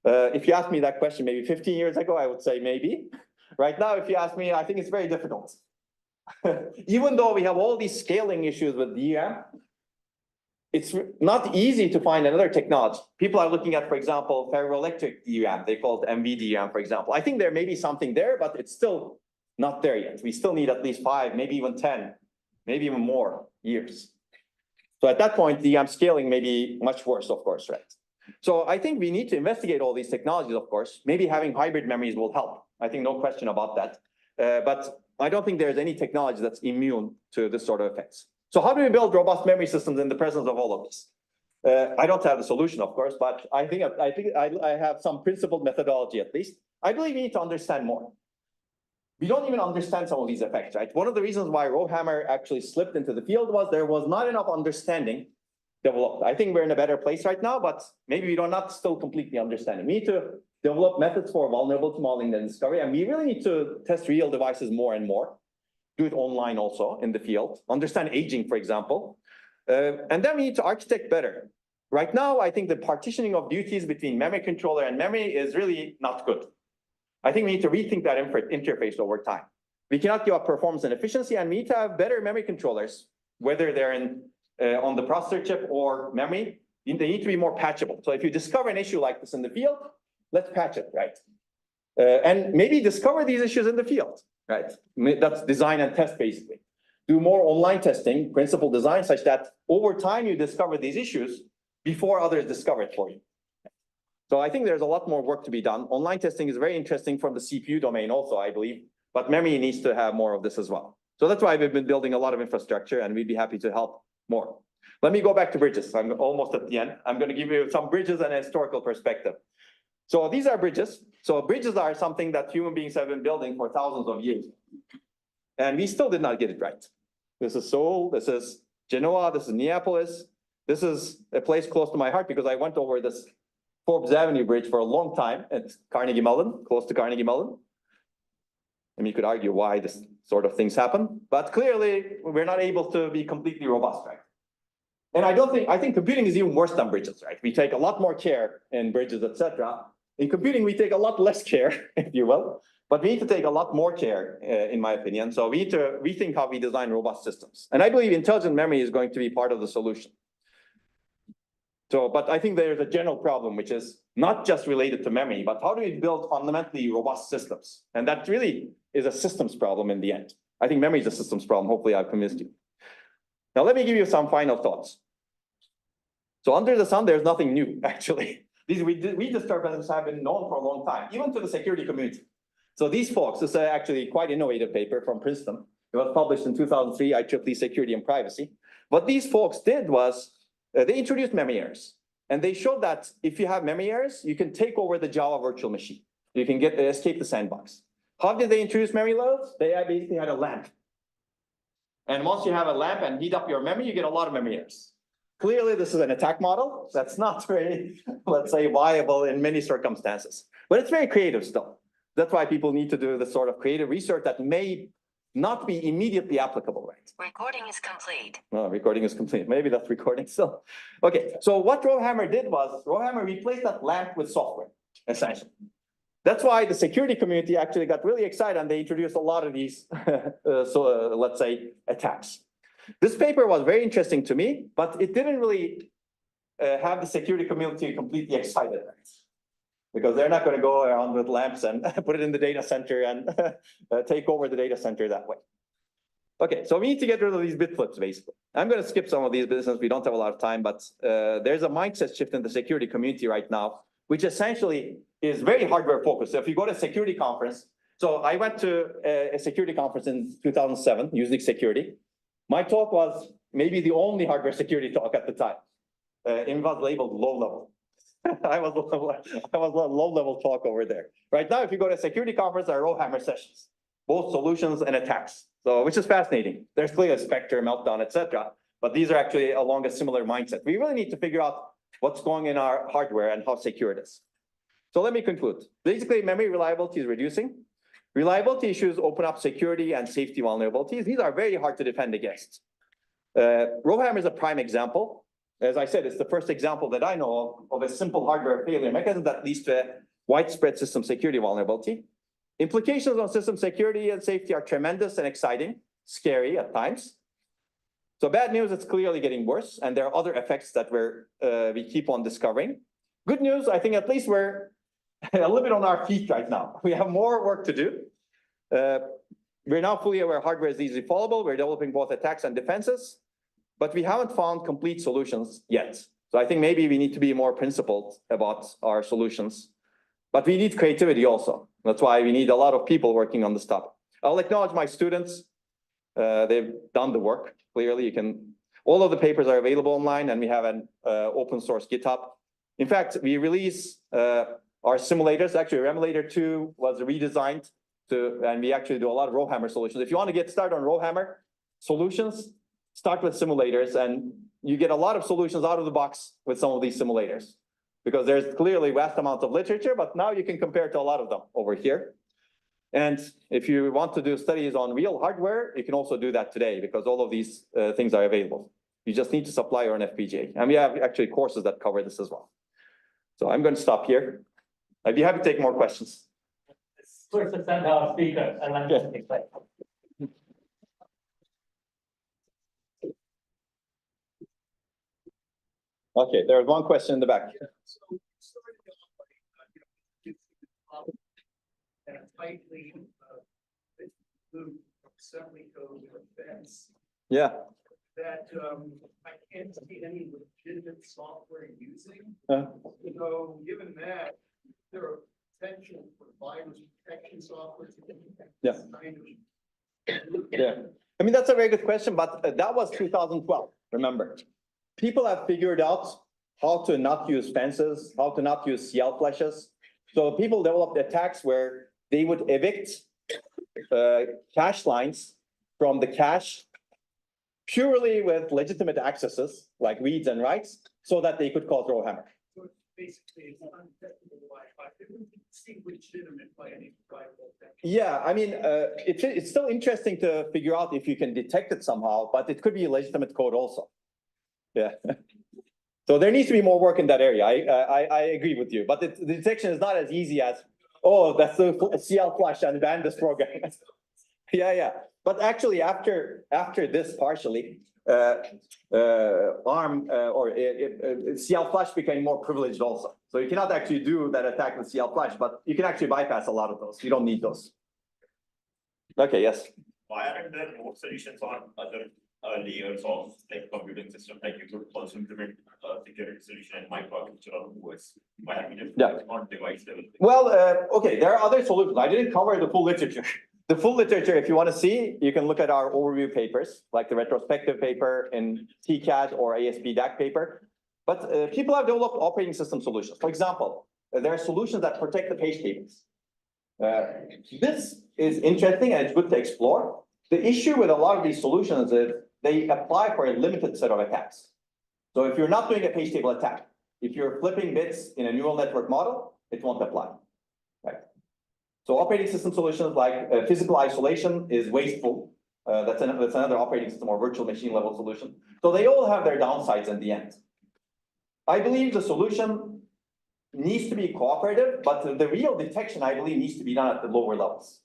If you asked me that question maybe 15 years ago, I would say maybe. Right now, if you ask me, I think it's very difficult. Even though we have all these scaling issues with DRAM, it's not easy to find another technology. People are looking at, for example, ferroelectric DRAM. They call it MVDRAM, for example. I think there may be something there, but it's still not there yet. We still need at least 5, maybe even 10, maybe even more years. So at that point, DRAM scaling may be much worse, of course, right? So I think we need to investigate all these technologies, of course. Maybe having hybrid memories will help. I think no question about that. But I don't think there's any technology that's immune to this sort of effects. So how do we build robust memory systems in the presence of all of this? I don't have the solution, of course, but I think I have some principled methodology at least. I believe we need to understand more. We don't even understand some of these effects, right? One of the reasons why RowHammer actually slipped into the field was there was not enough understanding developed. I think we're in a better place right now, but maybe we don't not still completely understand it. We need to develop methods for vulnerability modeling and discovery. And we really need to test real devices more and more. Do it online also in the field. Understand aging, for example. And then we need to architect better. Right now, I think the partitioning of duties between memory controller and memory is really not good. I think we need to rethink that interface over time. We cannot give up performance and efficiency, and we need to have better memory controllers, whether they're on the processor chip or memory. They need to be more patchable. So if you discover an issue like this in the field, let's patch it, right? And maybe discover these issues in the field, right? That's design and test, basically. Do more online testing, principal design, such that over time you discover these issues before others discover it for you. So I think there's a lot more work to be done. Online testing is very interesting from the CPU domain also, I believe, but memory needs to have more of this as well. So that's why we've been building a lot of infrastructure, and we'd be happy to help more. Let me go back to bridges. I'm almost at the end. I'm going to give you some bridges and a historical perspective. So these are bridges. So bridges are something that human beings have been building for thousands of years. And we still did not get it right. This is Seoul, this is Genoa, this is Neapolis. This is a place close to my heart because I went over this Forbes Avenue Bridge for a long time at Carnegie Mellon, close to Carnegie Mellon. And you could argue why this sort of things happen, but clearly we're not able to be completely robust, right? And I think computing is even worse than bridges, right? We take a lot more care in bridges, etc. In computing, we take a lot less care, if you will, but we need to take a lot more care, in my opinion. So we need to rethink how we design robust systems. And I believe intelligent memory is going to be part of the solution. So, but I think there's a general problem, which is not just related to memory, but how do we build fundamentally robust systems? And that really is a systems problem in the end. I think memory is a systems problem. Hopefully I've convinced you. Now, let me give you some final thoughts. So under the sun, there's nothing new, actually. These we disturbances have been known for a long time, even to the security community. So these folks, this is actually quite innovative paper from Princeton. It was published in 2003, IEEE Security and Privacy. What these folks did was, they introduced memory errors. And they showed that if you have memory errors, you can take over the Java virtual machine. You can escape the sandbox. How did they introduce memory loads? They basically had a lamp. And once you have a lamp and heat up your memory, you get a lot of memory errors. Clearly, this is an attack model that's not very, let's say, viable in many circumstances. But it's very creative still. That's why people need to do this sort of creative research that may not be immediately applicable, right? Recording is complete. No, recording is complete. Maybe that's recording still. Okay, so what RowHammer did was, RowHammer replaced that lamp with software, essentially. That's why the security community actually got really excited and they introduced a lot of these, let's say, attacks. This paper was very interesting to me, but it didn't really have the security community completely excited, right? Because they're not going to go around with lamps and put it in the data center and take over the data center that way. Okay, so we need to get rid of these Bitflips, basically. I'm going to skip some of these business. We don't have a lot of time, but there's a mindset shift in the security community right now, which essentially is very hardware focused. So if you go to a security conference, so I went to a security conference in 2007, Usenik Security. My talk was maybe the only hardware security talk at the time. It was labeled low level. I was a low level talk over there. Right now, if you go to a security conference, there are RowHammer sessions, both solutions and attacks. So, which is fascinating. There's clearly a Spectre, Meltdown, etc. But these are actually along a similar mindset. We really need to figure out what's going in our hardware and how secure it is. So let me conclude. Basically, memory reliability is reducing. Reliability issues open up security and safety vulnerabilities. These are very hard to defend against. RowHammer is a prime example. As I said, it's the first example that I know of a simple hardware failure mechanism that leads to a widespread system security vulnerability. Implications on system security and safety are tremendous and exciting, scary at times. So bad news, it's clearly getting worse, and there are other effects that we keep on discovering. Good news, I think at least we're a little bit on our feet right now. We have more work to do. We're now fully aware hardware is easily fallible. We're developing both attacks and defenses, but we haven't found complete solutions yet. So I think maybe we need to be more principled about our solutions, but we need creativity also. That's why we need a lot of people working on this topic. I'll acknowledge my students. They've done the work. Clearly, all of the papers are available online, and we have an open source GitHub. In fact, we release our simulators. Actually, Remulator 2 was redesigned and we actually do a lot of RowHammer solutions. If you want to get started on RowHammer solutions, start with simulators, and you get a lot of solutions out of the box with some of these simulators. because there's clearly vast amounts of literature, but now you can compare to a lot of them over here. And if you want to do studies on real hardware, you can also do that today because all of these things are available. You just need to supply your own FPGA. And we have actually courses that cover this as well. So I'm going to stop here. I'd be happy to take more questions. First, send our speaker, and then just explain. Okay, there's one question in the back. So, starting off by, and tightly, loop assembly code or fence, Yeah. that, I can't see any legitimate software using. Uh. So, given that, there are potential for virus protection software. Yeah. Yeah. I mean, that's a very good question, but that was 2012, remember. People have figured out how to not use fences, how to not use CL flashes. So people developed attacks where they would evict cache lines from the cache purely with legitimate accesses like reads and writes so that they could cause RowHammer. So it's basically, it's undetectable by, it wouldn't seem legitimate by any private. Yeah, I mean, it's still interesting to figure out if you can detect it somehow, but it could be legitimate code also. Yeah. So there needs to be more work in that area. I agree with you, but the detection is not as easy as, oh, that's a CL flash and ban this program. Yeah. But actually, after this partially, ARM or CL flash became more privileged also. So you cannot actually do that attack with CL flash, but you can actually bypass a lot of those. You don't need those. Okay, yes. Why aren't there more solutions on other layers of like computing system, like you could also implement security solution and microarchitecture on OS? Why are we just on device level? Well, okay, there are other solutions. I didn't cover the full literature. The full literature, if you want to see, you can look at our overview papers, like the retrospective paper in TCAD or ASP DAC paper. But people have developed operating system solutions. For example, there are solutions that protect the page tables. This is interesting and it's good to explore. The issue with a lot of these solutions is they apply for a limited set of attacks. So if you're not doing a page table attack, if you're flipping bits in a neural network model, it won't apply, right? So operating system solutions like physical isolation is wasteful. That's another operating system or virtual machine level solution. So they all have their downsides in the end. I believe the solution needs to be cooperative, but the real detection, I believe, needs to be done at the lower levels.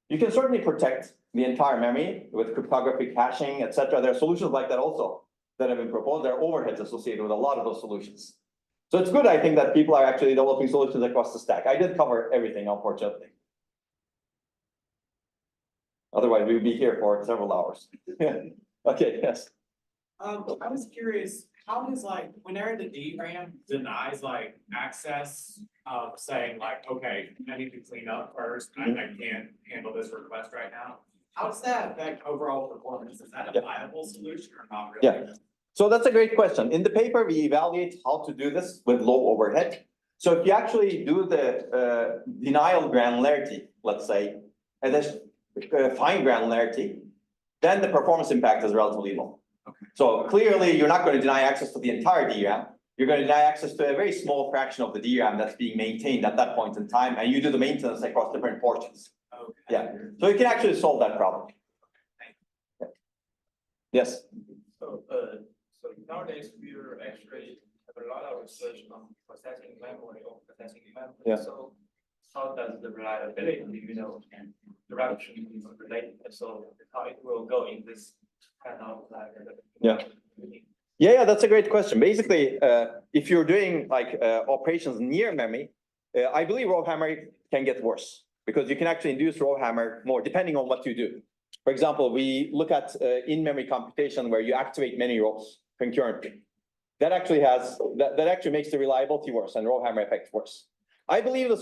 You can certainly protect the entire memory with cryptographic hashing, etc. There are solutions like that also that have been proposed. There are overheads associated with a lot of those solutions. So it's good, I think, that people are actually developing solutions across the stack. I did cover everything, unfortunately. Otherwise, we would be here for several hours. Okay, yes. I was curious, how does like, whenever the DRAM denies like access, saying like, okay, I need to clean up first, I can't handle this request right now. How does that affect overall performance? Is that a viable solution or not really? Yeah. So that's a great question. In the paper, we evaluate how to do this with low overhead. So if you actually do the denial granularity, let's say, and there's fine granularity, then the performance impact is relatively low. Okay. So clearly, you're not going to deny access to the entire DRAM. You're going to deny access to a very small fraction of the DRAM that's being maintained at that point in time, and you do the maintenance across different portions. Okay. Yeah. So you can actually solve that problem. Yeah. Yes. So nowadays we're actually have a lot of research on processing memory or processing memory. Yeah. So how does the reliability, and direction relate? So how it will go in this kind of like. Yeah, that's a great question. Basically, if you're doing like operations near memory, I believe RowHammer can get worse because you can actually induce RowHammer more depending on what you do. For example, we look at in-memory computation where you activate many rows concurrently. That actually makes the reliability worse and RowHammer effect worse. I believe the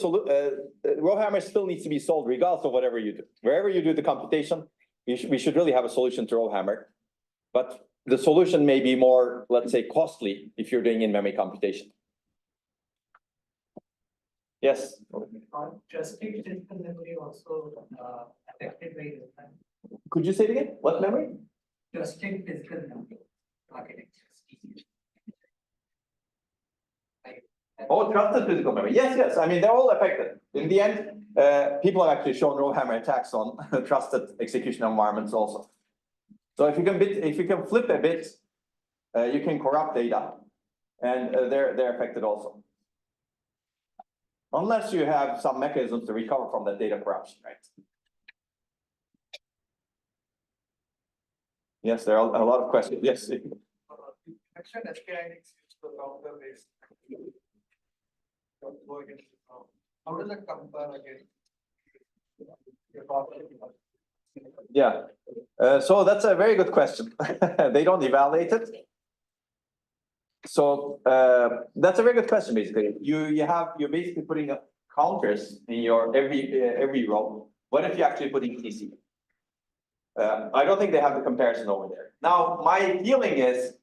RowHammer still needs to be solved regardless of whatever you do. Wherever you do the computation, we should really have a solution to RowHammer. But the solution may be more, let's say, costly if you're doing in-memory computation. Yes. Just take memory also affected by the time. Could you say it again? What memory? Just take physical memory architectures. Like Oh, trusted physical memory. Yes, yes. I mean, they're all affected. In the end, people have actually shown RowHammer attacks on trusted execution environments also. So if you can flip a bit, you can corrupt data, and they're affected also. Unless you have some mechanisms to recover from that data corruption, right? Yes, there are a lot of questions. Yes. Action SKI is used to counter this. How does it compare against? Yeah, so that's a very good question. They don't evaluate it. So that's a very good question. Basically, you're basically putting up counters in your every row. What if you actually put ECC? I don't think they have the comparison over there. Now, my feeling is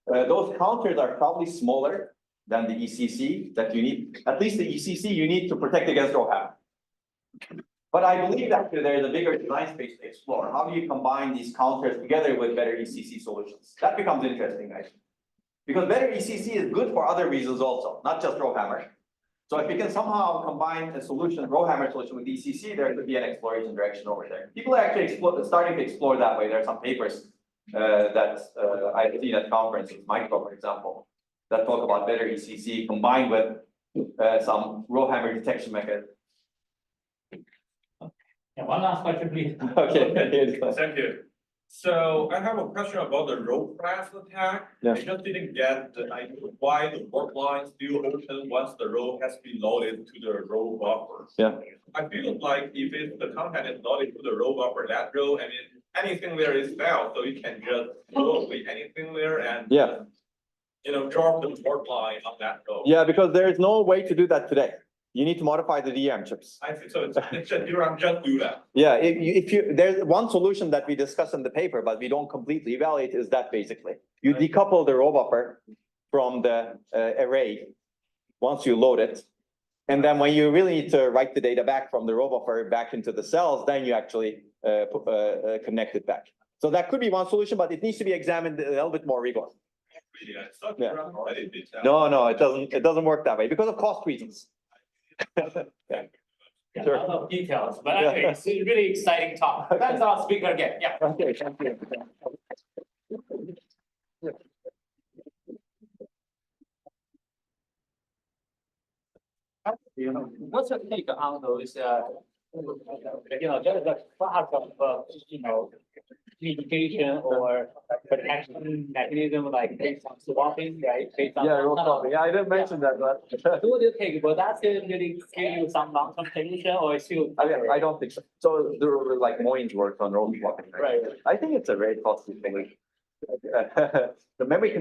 those counters are probably smaller than the ECC that you need. At least the ECC you need to protect against RowHammer. But I believe that there's a bigger design space to explore. How do you combine these counters together with better ECC solutions? That becomes interesting, actually. Because better ECC is good for other reasons also, not just RowHammer. So if you can somehow combine a solution, RowHammer solution with ECC, there could be an exploration direction over there. People are actually starting to explore that way. There are some papers that I've seen at conferences, Micro, for example, that talk about better ECC combined with some RowHammer detection mechanism. Yeah, one last question, please. Okay. Thank you. So I have a question about the RowPress attack. Yeah. I just didn't get the idea why the work line still open once the row has been loaded to the row buffer. Yeah. I feel like if the content is loaded to the row buffer, that row, I mean, anything there is failed, so you can just throw away anything there and Yeah. Drop the work line on that row. Yeah, because there is no way to do that today. You need to modify the DRAM chips. I see. So it's just DRAM just do that. Yeah, there's one solution that we discuss in the paper, but we don't completely evaluate is that basically. You decouple the row buffer from the array once you load it. And then when you really need to write the data back from the row buffer back into the cells, then you actually connect it back. So that could be one solution, but it needs to be examined a little bit more rigor. Really, I thought Yeah. DRAM already did that. No, it doesn't work that way because of cost reasons. Yeah, Sure. a lot of details, but anyway, it's a really exciting talk. Thanks our speaker again, yeah. Okay, thank you. What's your take on those, just the part of, mitigation or protection mechanism like based on swapping, right? Based on. Yeah, I didn't mention that, but. So what do you think? Will that still really give you some long-term solution or still? I don't think so. So there were like Moyne's work on row swapping. Right. I think it's a very positive thing. The memory